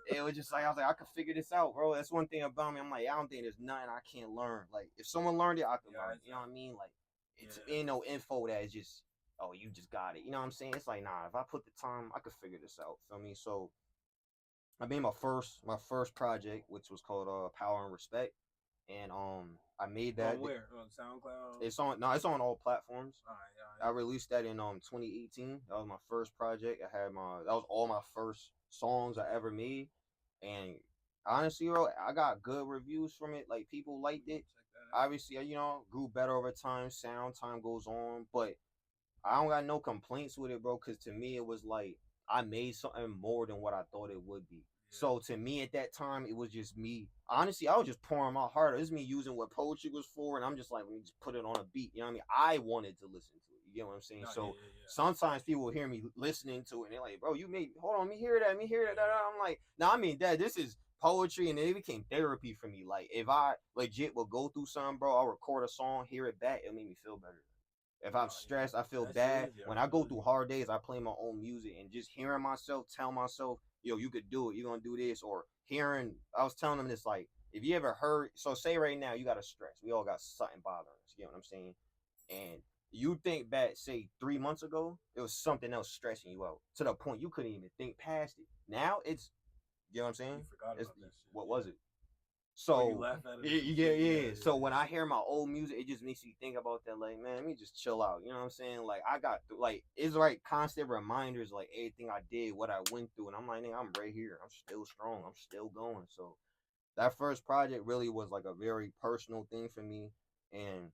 It was just like I was like, I could figure this out, bro. That's one thing about me. I'm like, I don't think there's nothing I can't learn. Like, if someone learned it, I could learn it. You know what I mean? Like, it's ain't no info that is just, oh, you just got it. You know what I'm saying? It's like, nah, if I put the time, I could figure this out. Feel me? So I made my first project, which was called Power and Respect. And I made that. On where? On SoundCloud? It's on all platforms. All right. I released that in 2018. That was my first project. That was all my first songs I ever made. And honestly, bro, I got good reviews from it. Like people liked it. Obviously, grew better over time. Time goes on, but I don't got no complaints with it, bro. Cause to me, it was like I made something more than what I thought it would be. So to me at that time, it was just me. Honestly, I was just pouring my heart out. It was me using what poetry was for, and I'm just like, let me just put it on a beat. You know what I mean? I wanted to listen to it. You get what I'm saying? Sometimes people will hear me listening to it, and they're like, bro, hold on, let me hear that, let me hear that. I'm like, no, I mean, Dad, this is poetry, and it became therapy for me. Like, if I legit will go through something, bro, I'll record a song, hear it back, it'll make me feel better. If I'm stressed, I feel bad. When I go through hard days, I play my own music, and just hearing myself tell myself, yo, you could do it. You're going to do this. Or I was telling them this, like, if you ever heard, so say right now, you got a stress. We all got something bothering us. You know what I'm saying? And you think back, say 3 months ago, it was something else stressing you out to the point you couldn't even think past it. Now it's, you know what I'm saying? What was it? So you laugh at it. Yeah. So when I hear my old music, it just makes you think about that. Like, man, let me just chill out. You know what I'm saying? Like, I got like it's like constant reminders, like everything I did, what I went through, and I'm like, I'm right here. I'm still strong. I'm still going. So that first project really was like a very personal thing for me, and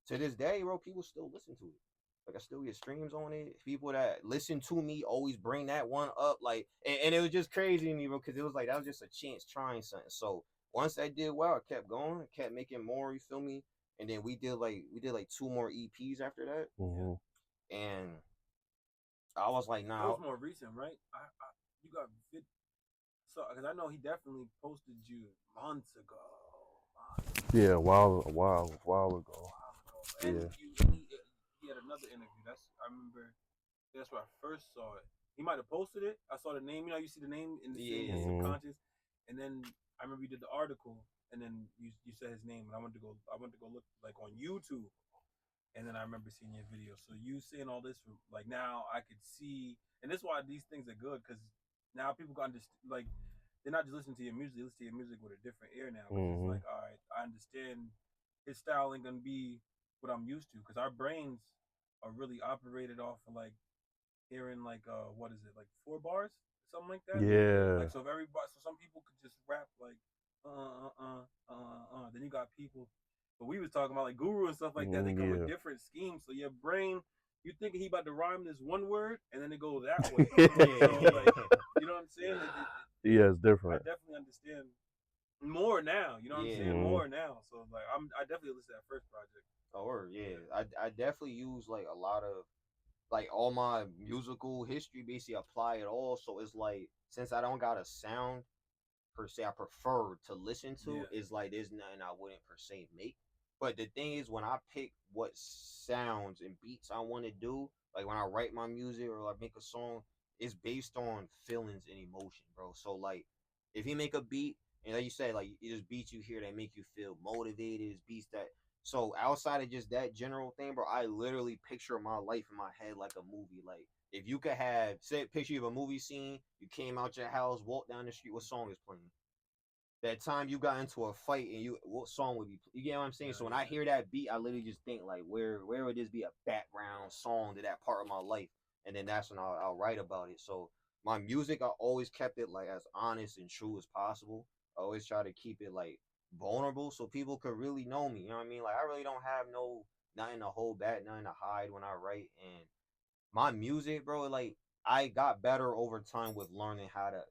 to this day, bro, people still listen to it. Like I still get streams on it. People that listen to me always bring that one up. Like, and it was just crazy to me, bro, because it was like that was just a chance trying something. So once I did well, I kept going, I kept making more. You feel me? And then we did like 2 more EPs after that, and I was like, nah. That was more recent, right? You got so because I know he definitely posted you months ago. Yeah, a while ago. And he had another interview. I remember. That's where I first saw it. He might have posted it. I saw the name. You know, you see the name in the subconscious, and then I remember you did the article, and then you said his name, and I went to go look like on YouTube, and then I remember seeing your video. So you saying all this, like now I could see, and that's why these things are good because now people can understand. Like they're not just listening to your music; they listen to your music with a different ear now. Because it's like, all right, I understand his style ain't gonna be what I'm used to because our brains are really operated off of like hearing like what is it, like 4 bars, something like that. Like so some people could just rap like then you got people, but we was talking about like Guru and stuff like that, they come with different schemes, so your brain you think he about to rhyme this one word, and then it goes that way. So, like, you know what I'm saying? Yeah, it's different. I definitely understand more now. You know what I'm saying? More now. So, like, I definitely listen to that first project. Oh, yeah. I definitely use like a lot of like all my musical history, basically apply it all. So it's like, since I don't got a sound per se I prefer to listen to, is like there's nothing I wouldn't per se make. But the thing is, when I pick what sounds and beats I want to do, like when I write my music or like make a song, it's based on feelings and emotion, bro. So like, if you make a beat and like you said, like there's beats you hear that make you feel motivated, it's beats that. So outside of just that general thing, bro, I literally picture my life in my head like a movie. Like if you could have, say, a picture of a movie scene, you came out your house, walked down the street, what song is playing? That time you got into a fight and you, what song would be, you get what I'm saying? So when I hear that beat, I literally just think like, where would this be a background song to that part of my life? And then that's when I'll write about it. So my music, I always kept it like as honest and true as possible. I always try to keep it like vulnerable so people could really know me. You know what I mean? Like I really don't have nothing to hold back, nothing to hide when I write. And my music, bro, like I got better over time with learning how to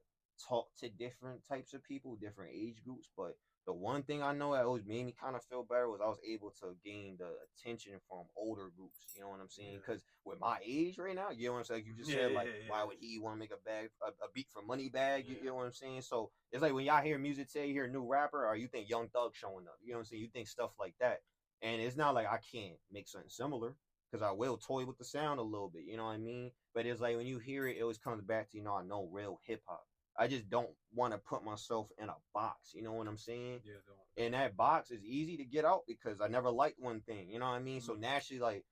talk to different types of people, different age groups. But the one thing I know that always made me kind of feel better was I was able to gain the attention from older groups. You know what I'm saying? Because with my age right now, you know what I'm saying? Like you just said, like, why would he want to make a beat for Money Bag? You know what I'm saying? So it's like when y'all hear music today, you hear a new rapper, or you think Young Thug showing up. You know what I'm saying? You think stuff like that. And it's not like I can't make something similar because I will toy with the sound a little bit, you know what I mean? But it's like when you hear it, it always comes back to, I know real hip hop. I just don't want to put myself in a box, you know what I'm saying? Yeah, and that box is easy to get out because I never liked one thing, you know what I mean? So naturally, like,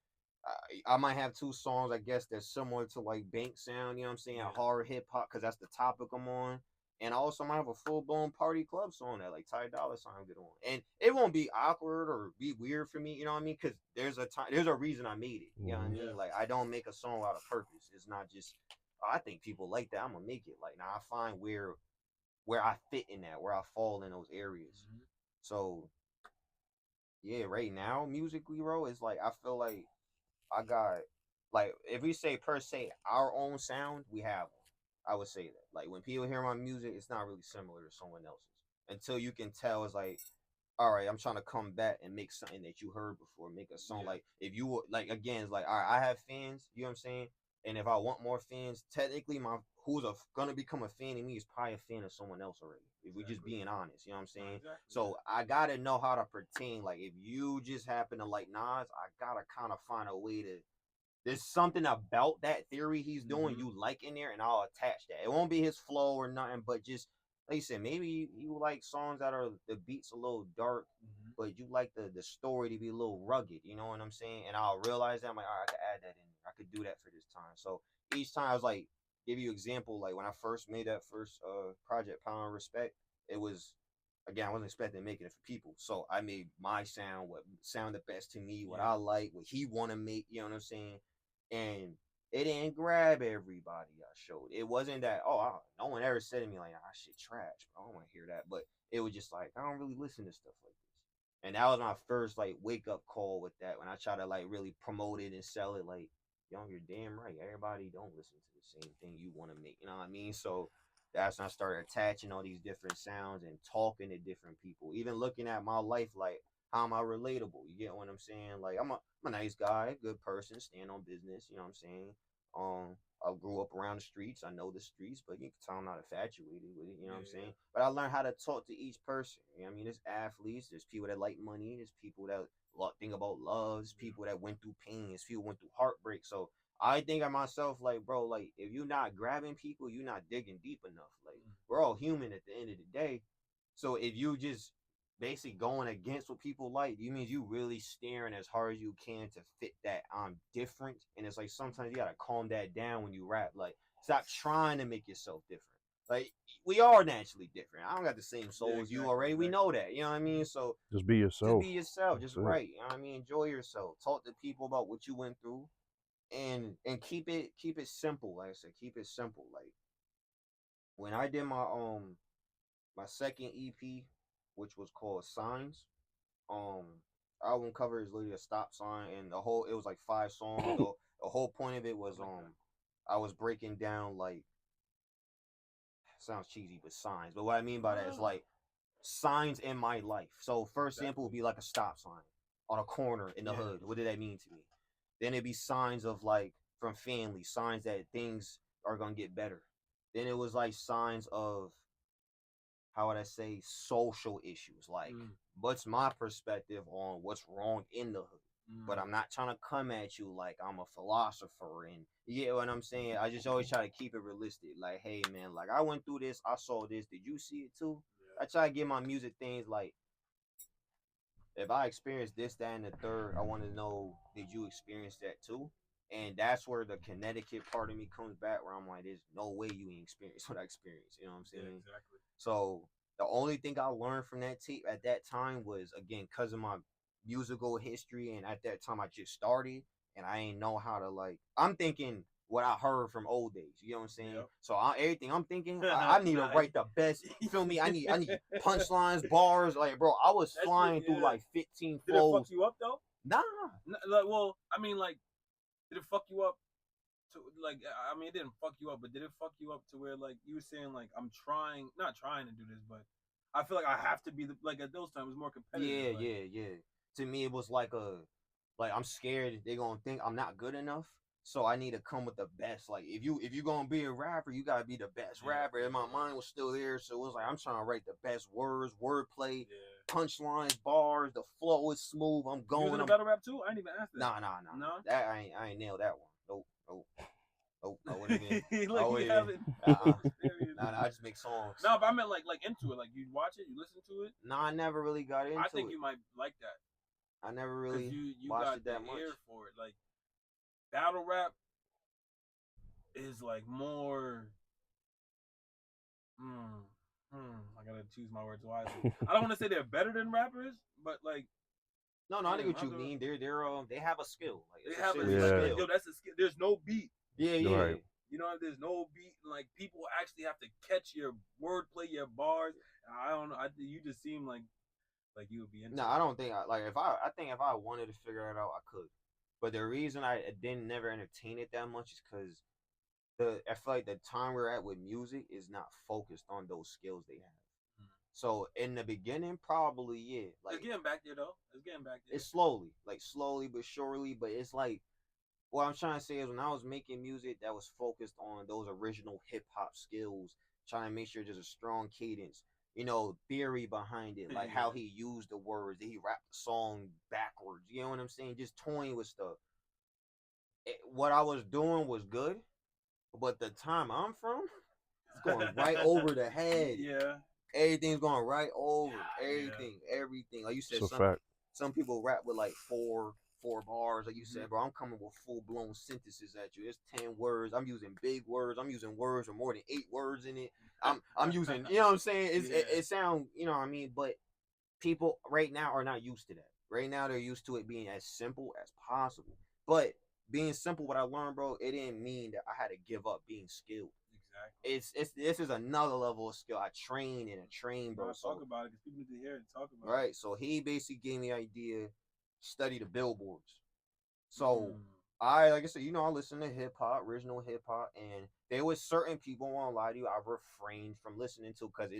I might have two songs, I guess, that's similar to like bank sound, you know what I'm saying? Hard hip hop, because that's the topic I'm on. And I also might have a full blown party club song that like Ty Dolla Sign get on. And it won't be awkward or be weird for me, you know what I mean? Because there's a reason I made it. You know what I mean? Like I don't make a song out of purpose. It's not just, oh, I think people like that, I'm gonna make it. Like now I find where I fit in that, where I fall in those areas. So yeah, right now, musically, bro, it's like I feel like I got, like, if we say per se our own sound, we have one. I would say that. Like when people hear my music, it's not really similar to someone else's. Until you can tell, it's like, all right, I'm trying to come back and make something that you heard before, make a song. Like if you were like, again, it's like, all right, I have fans, you know what I'm saying? And if I want more fans, technically my gonna become a fan of me is probably a fan of someone else already. If we just being honest, you know what I'm saying? So I gotta know how to pretend. Like if you just happen to like Nas, I gotta kind of find a way to, there's something about that theory he's doing you like in there, and I'll attach that. It won't be his flow or nothing, but just like you said, maybe you like songs that are the beats a little dark, but you like the story to be a little rugged. You know what I'm saying? And I'll realize that I'm like, all right, I could add that in there. I could do that for this time. So each time I was like, give you example, like when I first made that first project, Power and Respect, it was, again, I wasn't expecting making it for people. So I made my sound, what sounded best to me, what I like, what he want to make, you know what I'm saying? And it didn't grab everybody I showed. It wasn't that, no one ever said to me like, ah, shit trash, bro. I don't want to hear that. But it was just like, I don't really listen to stuff like this. And that was my first like wake up call with that, when I try to like really promote it and sell it. Like, yo, you're damn right. Everybody don't listen to the same thing you want to make. You know what I mean? So that's when I started attaching all these different sounds and talking to different people. Even looking at my life, like, how am I relatable? You get what I'm saying? Like I'm a nice guy, good person, stand on business. You know what I'm saying? I grew up around the streets. I know the streets, but you can tell I'm not infatuated with it. You know what I'm saying? But I learned how to talk to each person. You know what I mean? There's athletes. There's people that like money. There's people that think about love. There's people that went through pain. There's people went through heartbreak. So I think of myself like, bro, like if you're not grabbing people, you're not digging deep enough. Like we're all human at the end of the day. So if you just basically going against what people like, you means you really staring as hard as you can to fit that I'm different. And it's like sometimes you gotta calm that down when you rap. Like stop trying to make yourself different. Like we are naturally different. I don't got the same soul as you already. We know that. You know what I mean? So just be yourself. Just be yourself. Just right. You know what I mean? Enjoy yourself. Talk to people about what you went through. And keep it simple. Like I said, keep it simple. Like when I did my second EP, which was called Signs, um album cover is literally a stop sign, and the whole, it was like 5 songs. The whole point of it was I was breaking down like, sounds cheesy, but signs. But what I mean by that is like signs in my life. So first sample would be like a stop sign on a corner in the hood. What did that mean to me? Then it'd be signs of like from family, signs that things are gonna get better. Then it was like signs of, how would I say, social issues. Like, what's my perspective on what's wrong in the hood? But I'm not trying to come at you like I'm a philosopher, and you get what I'm saying? I just always try to keep it realistic. Like, hey man, like I went through this, I saw this, did you see it too? I try to get my music things like, if I experienced this, that, and the third, I want to know, did you experience that too? And that's where the Connecticut part of me comes back, where I'm like, there's no way you ain't experienced what I experienced. You know what I'm saying? Yeah, exactly. So the only thing I learned from that tape at that time was, again, because of my musical history, and at that time I just started, and I ain't know how to, like, I'm thinking what I heard from old days. You know what I'm saying? Yep. So everything I'm thinking, I need to write the best. You feel me? I need punchlines, bars. Like, bro, I was flying through like 15 flows. Did it fuck you up though? Nah. Like, well, I mean, like, did it fuck you up? To, like, I mean, it didn't fuck you up, but did it fuck you up to where, like, you were saying, like, I'm not trying to do this, but I feel like I have to be like at those times it was more competitive. Yeah. To me, it was like I'm scared they're gonna think I'm not good enough, so I need to come with the best. Like, if you gonna be a rapper, you gotta be the best rapper. And my mind was still there, so it was like I'm trying to write the best words, wordplay, punchlines, bars. The flow is smooth. I'm going. You was in a battle rap too? I didn't even ask that. Nah. No? That I ain't nailed that one. Nope. I wouldn't even. Like, you haven't. I just make songs. No, but I meant like into it. Like, you watch it, you listen to it. No, I never really got into it. I think you might like that. I never really you watched got it that the much. ear for it. Like, battle rap is like more. I gotta choose my words wisely. I don't want to say they're better than rappers, but like. No, I know what you mean. They have a skill. Like, they have a skill. Yo, that's a skill. There's no beat. Yeah. Right. You know, there's no beat. Like, people actually have to catch your wordplay, your bars. I don't know. You just seem like you would be into. No, I don't think. I think if I wanted to figure it out, I could. But the reason I didn't never entertain it that much is because I feel like the time we're at with music is not focused on those skills they have. So in the beginning, probably like it's getting back there though. It's getting back there. It's slowly but surely. But it's like, what I'm trying to say is, when I was making music that was focused on those original hip hop skills, trying to make sure there's a strong cadence, theory behind it, like how he used the words, that he rapped the song backwards. You know what I'm saying? Just toying with stuff. What I was doing was good, but the time I'm from, it's going right over the head. Yeah. Everything's going right over. Everything. Like you said, some people rap with like four bars. Like you said, bro, I'm coming with full blown synthesis at you. It's 10 words. I'm using big words. I'm using words with more than 8 words in it. I'm using, you know what I'm saying? It sounds, you know what I mean? But people right now are not used to that. Right now they're used to it being as simple as possible. But being simple, what I learned, bro, it didn't mean that I had to give up being skilled. Exactly. This is another level of skill. I train, bro. Talk about it because people need to hear it. Talk about it. Right. So he basically gave me the idea, study the billboards. So like I said, I listen to hip hop, original hip hop, and there was certain people, I won't lie to you, I refrained from listening to because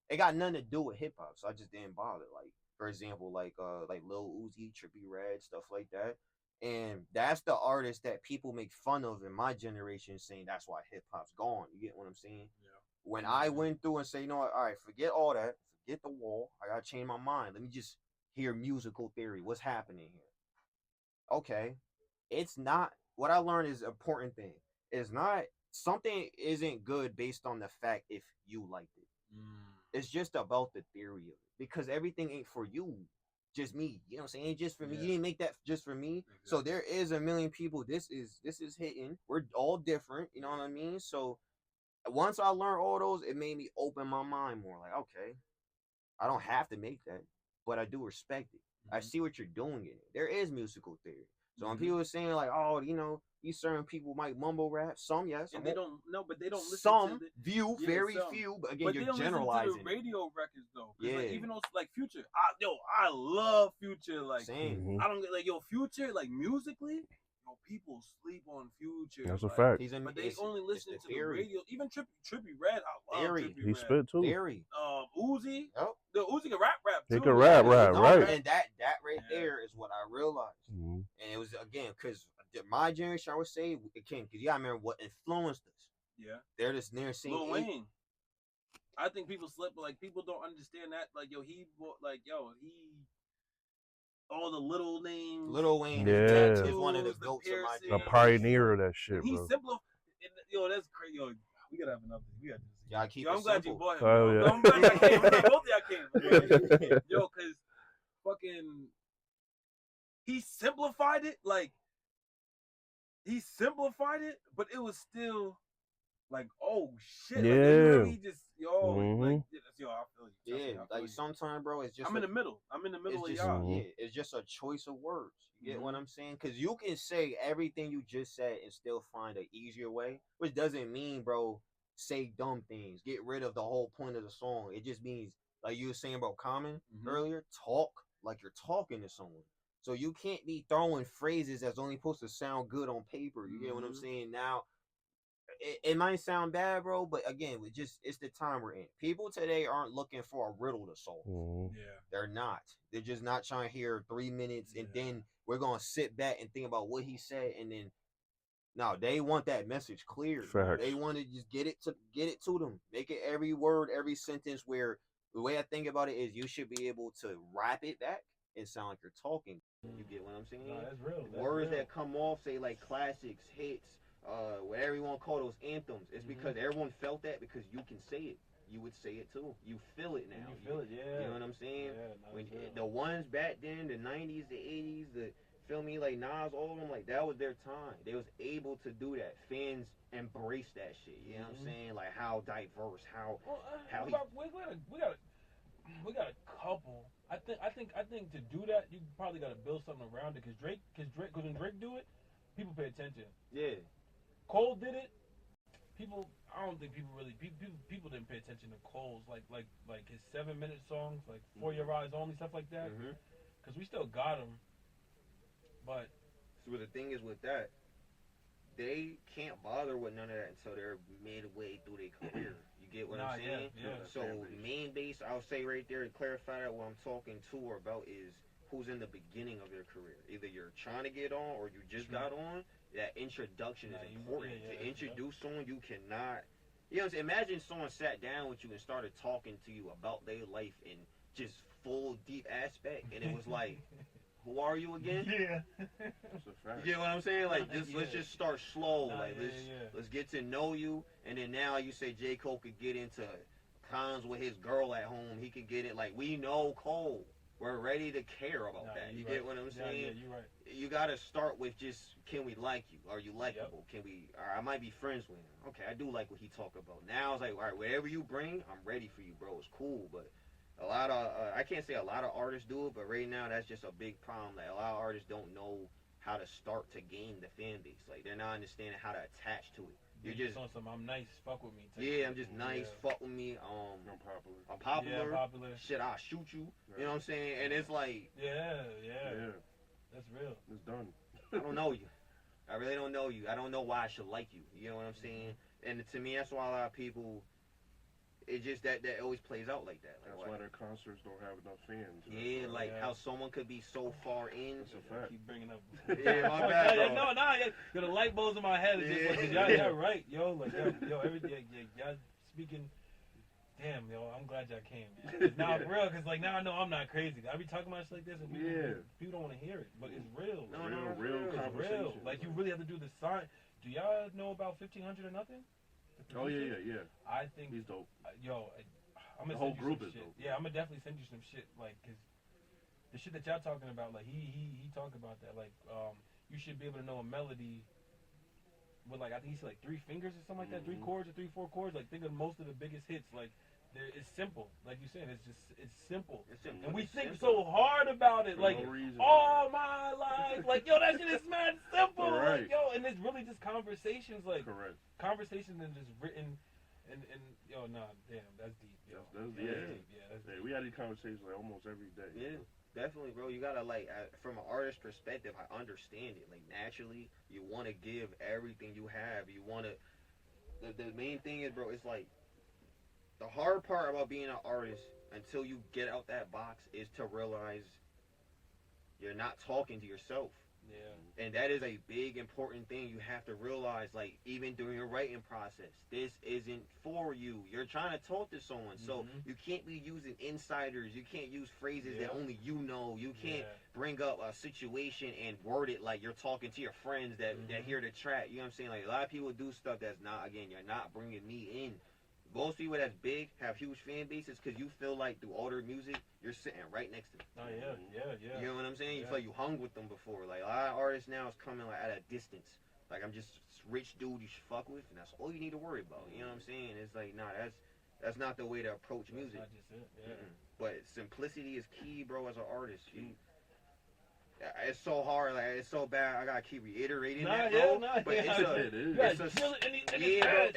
it got nothing to do with hip hop, so I just didn't bother. Like, for example, like Lil Uzi, Trippie Redd, stuff like that. And that's the artist that people make fun of in my generation, saying that's why hip hop's gone. You get what I'm saying? Yeah. When I went through and say, you know what, all right, forget all that, forget the wall. I gotta change my mind. Let me just hear musical theory. What's happening here? Okay. It's not, what I learned is an important thing. It's not, something isn't good based on the fact if you liked it. It's just about the theory of it. Because everything ain't for you. Just me, you know what I'm saying? Ain't just for me. You didn't make that just for me. Exactly. So there is a million people. This is hitting. We're all different. You know what I mean? So once I learned all those, it made me open my mind more. Like, okay, I don't have to make that, but I do respect it. I see what you're doing in it. There is musical theory. So when people are saying like, oh, these certain people might mumble rap, some yes, and they don't listen. Some very few, but again, you're generalizing. Listen to the radio records though. Yeah. Like, even those like Future, I love Future. Like, I don't get like Future like musically. yo, people sleep on Future. That's a like, fact. But they only listen to the radio. Even Trippy Red, I love Trippy He Red. spit too. Uzi. Yep. The Uzi can rap too. He can rap, right. And that right there is what I realized. Mm-hmm. And it was, again, because my generation, I would say, it came, because you gotta remember what influenced us. Yeah. They're just near seeing Lil Wayne. I think people slip, like, people don't understand that. Like, yo, he all the little names. Lil Wayne is one of the goats of my generation. A pioneer of that shit, he bro. Yo, that's crazy. Yo, we gotta have another. We gotta do this. Y'all keep I'm glad you bought him. Oh, yeah. I'm glad I came. I'm glad both of y'all came. Yo, cause fucking, he simplified it. Like, but it was still like, oh shit. Yeah. Like, he just, like, yo, I feel you. Yeah, like sometimes, bro, it's just I'm in the middle of y'all. Yeah, it's just a choice of words. You get what I'm saying? Because you can say everything you just said and still find an easier way, which doesn't mean, bro, say dumb things. Get rid of the whole point of the song. It just means, like you were saying about Common earlier, talk like you're talking to someone. So you can't be throwing phrases that's only supposed to sound good on paper. You get what I'm saying? Now, it might sound bad, bro, but again, it's the time we're in. People today aren't looking for a riddle to solve. Yeah. They're not. They're just not trying to hear 3 minutes and then we're gonna sit back and think about what he said, and then no, they want that message clear. They want to just get it to them. Make it every word, every sentence, where the way I think about it is you should be able to rap it back and sound like you're talking. You get what I'm saying? No, that's real. Words that come off, say like classics, hits, whatever you want to call those anthems. It's because everyone felt that because you can say it. You would say it too. You feel it now. You feel it, yeah. You know what I'm saying? Yeah, when the ones back then, the 90s, the 80s, the feel me, like Nas, all of them, like that was their time. They was able to do that. Fans embrace that shit. You know what I'm saying? Like how diverse, how we got a couple. I think to do that, you probably got to build something around it. Cause when Drake do it, people pay attention. Yeah. Cole did it. I don't think people didn't pay attention to Cole's like his 7-minute songs, like For Your Eyes Only, stuff like that. Cause we still got him. But so the thing is with that, they can't bother with none of that until they're midway through their career. You get what I'm saying? Yeah. So main base, I'll say right there to clarify that what I'm talking to or about is who's in the beginning of their career. Either you're trying to get on or you just got on. That introduction is important. To introduce someone, you cannot. You know what I'm saying? Imagine someone sat down with you and started talking to you about their life in just full deep aspect, and it was like, who are you again? Yeah. That's a fact. You know what I'm saying? Like, let's just start slow. Let's get to know you, and then now you say J. Cole could get into cons with his girl at home. He could get it. Like, we know Cole. We're ready to care about that. You get what I'm saying? Yeah, you're right. You got to start with just, can we like you? Are you likable? Can we? Or I might be friends with him. Okay, I do like what he talk about. Now it's like, all right, whatever you bring, I'm ready for you, bro. It's cool, but a lot of I can't say a lot of artists do it, but right now that's just a big problem. Like a lot of artists don't know how to start to gain the fan base. Like they're not understanding how to attach to it. You're just on some I'm nice, fuck with me. Yeah, I'm just nice, fuck with me. I'm popular. Yeah, popular. Shit, I'll shoot you. You know what I'm saying? And it's like yeah. That's real. It's done. I don't know you. I really don't know you. I don't know why I should like you. You know what I'm saying? And to me, that's why a lot of people. It's just that always plays out like that. Like, that's why their concerts don't have enough fans. Yeah, like how someone could be so far in. That's a fact. Keep bringing up. Yeah, my bad. No, the light bulbs in my head is just like, y'all right, yo, like, yo, everything, y'all speaking. Damn, yo, I'm glad y'all came. Now, for real, because like now I know I'm not crazy. I be talking about shit like this, and people don't want to hear it, but it's real. Real conversation. Like you really have to do the sign. Do y'all know about 1500 or nothing? Oh yeah. I think he's dope. I'm gonna the whole send you group some is shit. dope. Yeah, I'm gonna definitely send you some shit, like, cause the shit that y'all talking about, like he talked about that, like you should be able to know a melody with like I think he said like 3 fingers or something like that, 3 chords or 3-4 chords. Like think of most of the biggest hits, like. It's simple, like you said. It's simple, and we think so hard about it. Like all my life, like yo, that shit is mad simple. Right. Like yo, and it's really just conversations, like conversations and just written, and yo, nah, damn, that's deep. Yo. That's deep. Yeah, we had these conversations like almost every day. Yeah. Definitely, bro. You gotta like, from an artist perspective, I understand it. Like naturally, you want to give everything you have. You want to. The main thing is, bro. It's like the hard part about being an artist until you get out that box is to realize you're not talking to yourself. Yeah. And that is a big important thing you have to realize, like even during your writing process. This isn't for you. You're trying to talk to someone. So you can't be using insiders. You can't use phrases that only you know. You can't bring up a situation and word it like you're talking to your friends that hear the track. You know what I'm saying? Like a lot of people do stuff that's not, again, you're not bringing me in. Most people that's big have huge fan bases because you feel like through all their music, you're sitting right next to them. Oh yeah. You know what I'm saying? You feel like you hung with them before. Like a lot of artists now is coming like at a distance. Like I'm just a rich dude you should fuck with, and that's all you need to worry about. You know what I'm saying? It's like nah, that's not the way to approach music. That's not just it. Yeah. But simplicity is key, bro. As an artist, it's so hard, like it's so bad. I gotta keep reiterating that, bro. But it's bro.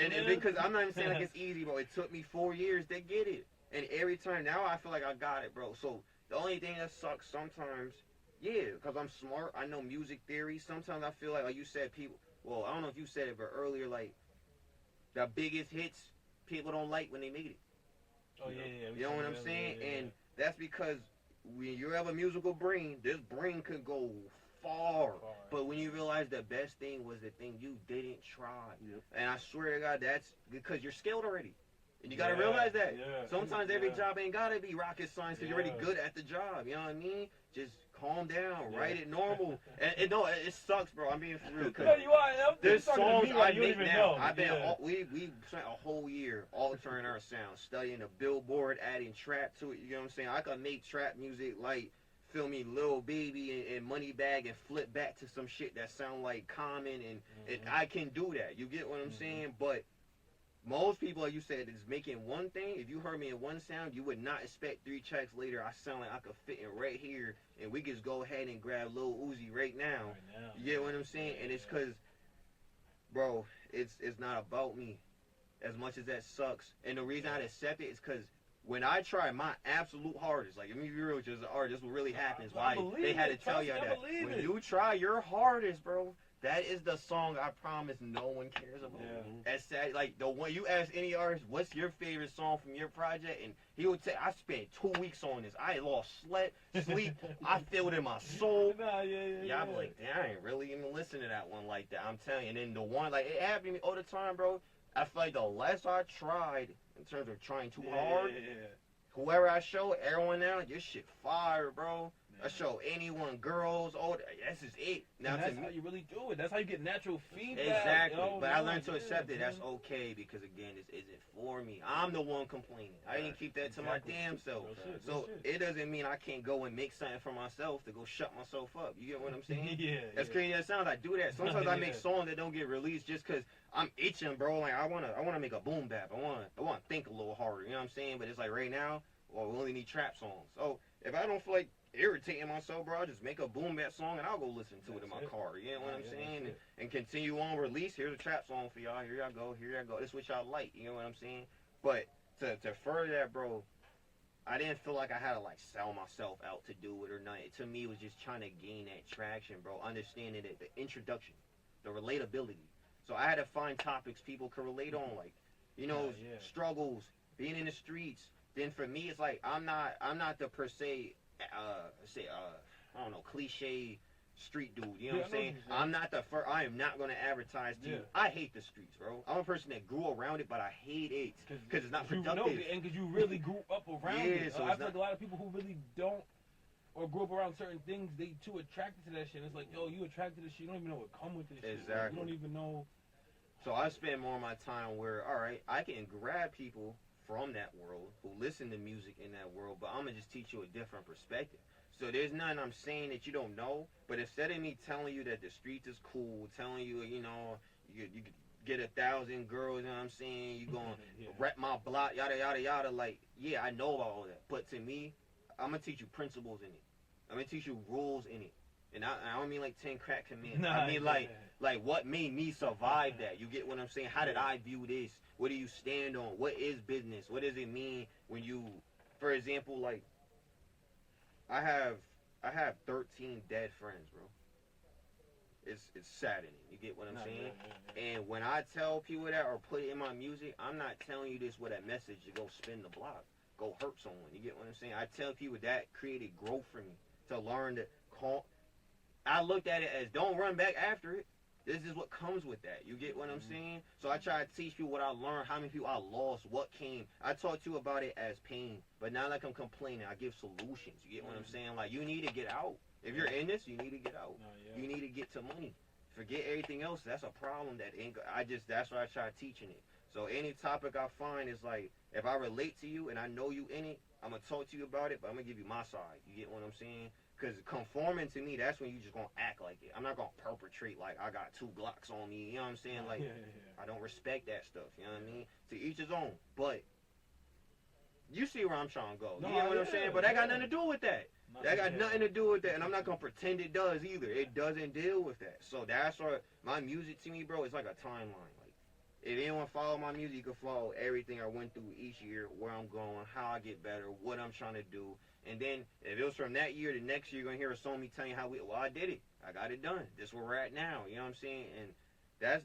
And because I'm not even saying like it's easy, bro. It took me 4 years to get it, and every time now I feel like I got it, bro. So the only thing that sucks sometimes, because I'm smart. I know music theory. Sometimes I feel like you said, people. Well, I don't know if you said it, but earlier, like the biggest hits, people don't like when they made it. Oh yeah. You know what I'm saying? And that's because when you have a musical brain, this brain could go far. But when you realize the best thing was the thing you didn't try. And I swear to God, that's because you're skilled already. And you got to realize that. Sometimes every job ain't got to be rocket science because you're already good at the job. You know what I mean? Just calm down, write it normal. And no, it sucks, bro. I'm being for real. There's songs I make now. I've been, we spent a whole year altering our sound, studying the Billboard, adding trap to it. You know what I'm saying? I could make trap music like, feel me, Lil Baby and Moneybag and flip back to some shit that sound like Common. And I can do that. You get what I'm saying? But most people, like you said, is making one thing. If you heard me in one sound, you would not expect 3 tracks later I sound like I could fit in right here, and we could just go ahead and grab Lil Uzi right now. You get what I'm saying? And it's because, bro, it's not about me as much as that sucks. And the reason I accept it is because when I try my absolute hardest, like, let me be real, just an artist, what really happens, why they had to tell you that. When you try your hardest, bro, that is the song I promise no one cares about. That's sad. Like, the one you ask any artist, what's your favorite song from your project? And he would say, I spent 2 weeks on this. I lost sleep. I feel it in my soul. Y'all be like, damn, I ain't really even listen to that one like that. I'm telling you. And then the one, like, it happened to me all the time, bro. I feel like the less I tried in terms of trying too hard, whoever I show, everyone now, your shit fire, bro. I show anyone, girls, that's just it. Now and that's how you really do it. That's how you get natural feedback. Exactly. But I learned to accept it. That's okay because, again, this isn't for me. I'm the one complaining. I didn't keep that to my damn self. So it doesn't mean I can't go and make something for myself to go shut myself up. You get what I'm saying? That's crazy that sounds. I do that. Sometimes I make songs that don't get released just because I'm itching, bro. Like I wanna make a boom bap. I wanna think a little harder. You know what I'm saying? But it's like right now, well, we only need trap songs. So if I don't feel like irritating myself, bro, I'll just make a boom bap song and I'll go listen to it in my car. You know what I'm saying? And continue on release. Here's a trap song for y'all. Here y'all go. This is what y'all like. You know what I'm saying? But to further that, bro, I didn't feel like I had to like sell myself out to do it or not. To me, it was just trying to gain that traction, bro. Understanding it, the introduction, the relatability. So I had to find topics people could relate on, like, struggles, being in the streets. Then for me, it's like I'm not the per se I don't know, cliche street dude. You know what I'm saying? I'm not the first. I am not going to advertise to you. I hate the streets, bro. I'm a person that grew around it, but I hate it because it's not productive. And because you really grew up around it. So I feel like a lot of people who really don't or grew up around certain things, they too attracted to that shit. It's like, yo, you attracted to shit. You don't even know what come with this shit. Exactly. You don't even know. So I spend more of my time where, all right, I can grab people from that world who listen to music in that world, but I'm going to just teach you a different perspective. So there's nothing I'm saying that you don't know, but instead of me telling you that the streets is cool, telling you, you could get 1,000 girls, you know what I'm saying, you going to rep my block, yada, yada, yada, like, yeah, I know about all that. But to me, I'm going to teach you principles in it. I'm going to teach you rules in it. And I don't mean like 10 crack commandments. I mean like what made me survive that. You get what I'm saying? How did I view this? What do you stand on? What is business? What does it mean when you, for example, like, I have 13 dead friends, bro. It's saddening. You get what I'm saying? And when I tell people that or put it in my music, I'm not telling you this with a message to go spin the block, go hurt someone. You get what I'm saying? I tell people that created growth for me to learn to call. I looked at it as don't run back after it. This is what comes with that. You get what I'm saying? So I try to teach people what I learned, how many people I lost, what came. I taught you about it as pain, but not like I'm complaining. I give solutions. You get what I'm saying? Like, you need to get out. If you're in this, you need to get out. You need to get to money. Forget everything else. That's a problem that ain't. That's why I try teaching it. So any topic I find is like, if I relate to you and I know you in it, I'm gonna talk to you about it, but I'm gonna give you my side. You get what I'm saying? Because conforming to me, that's when you just gonna act like it. I'm not gonna perpetrate like I got 2 Glocks on me. You know what I'm saying? Like, I don't respect that stuff. You know what I mean? To each his own. But you see where I'm trying to go. You know what I'm saying? But that got nothing to do with that. That got nothing to do with that, and I'm not gonna pretend it does either. It doesn't deal with that. So that's why my music to me, bro, is like a timeline. Like, if anyone follow my music, you can follow everything I went through each year, where I'm going, how I get better, what I'm trying to do. And then if it was from that year to next year, you're gonna hear a song me telling you how I did it. I got it done. This is where we're at now. You know what I'm saying? And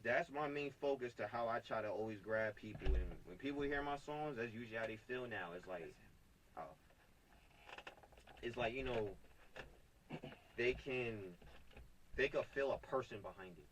that's my main focus to how I try to always grab people. And when people hear my songs, that's usually how they feel now. It's like, you know, they can feel a person behind it.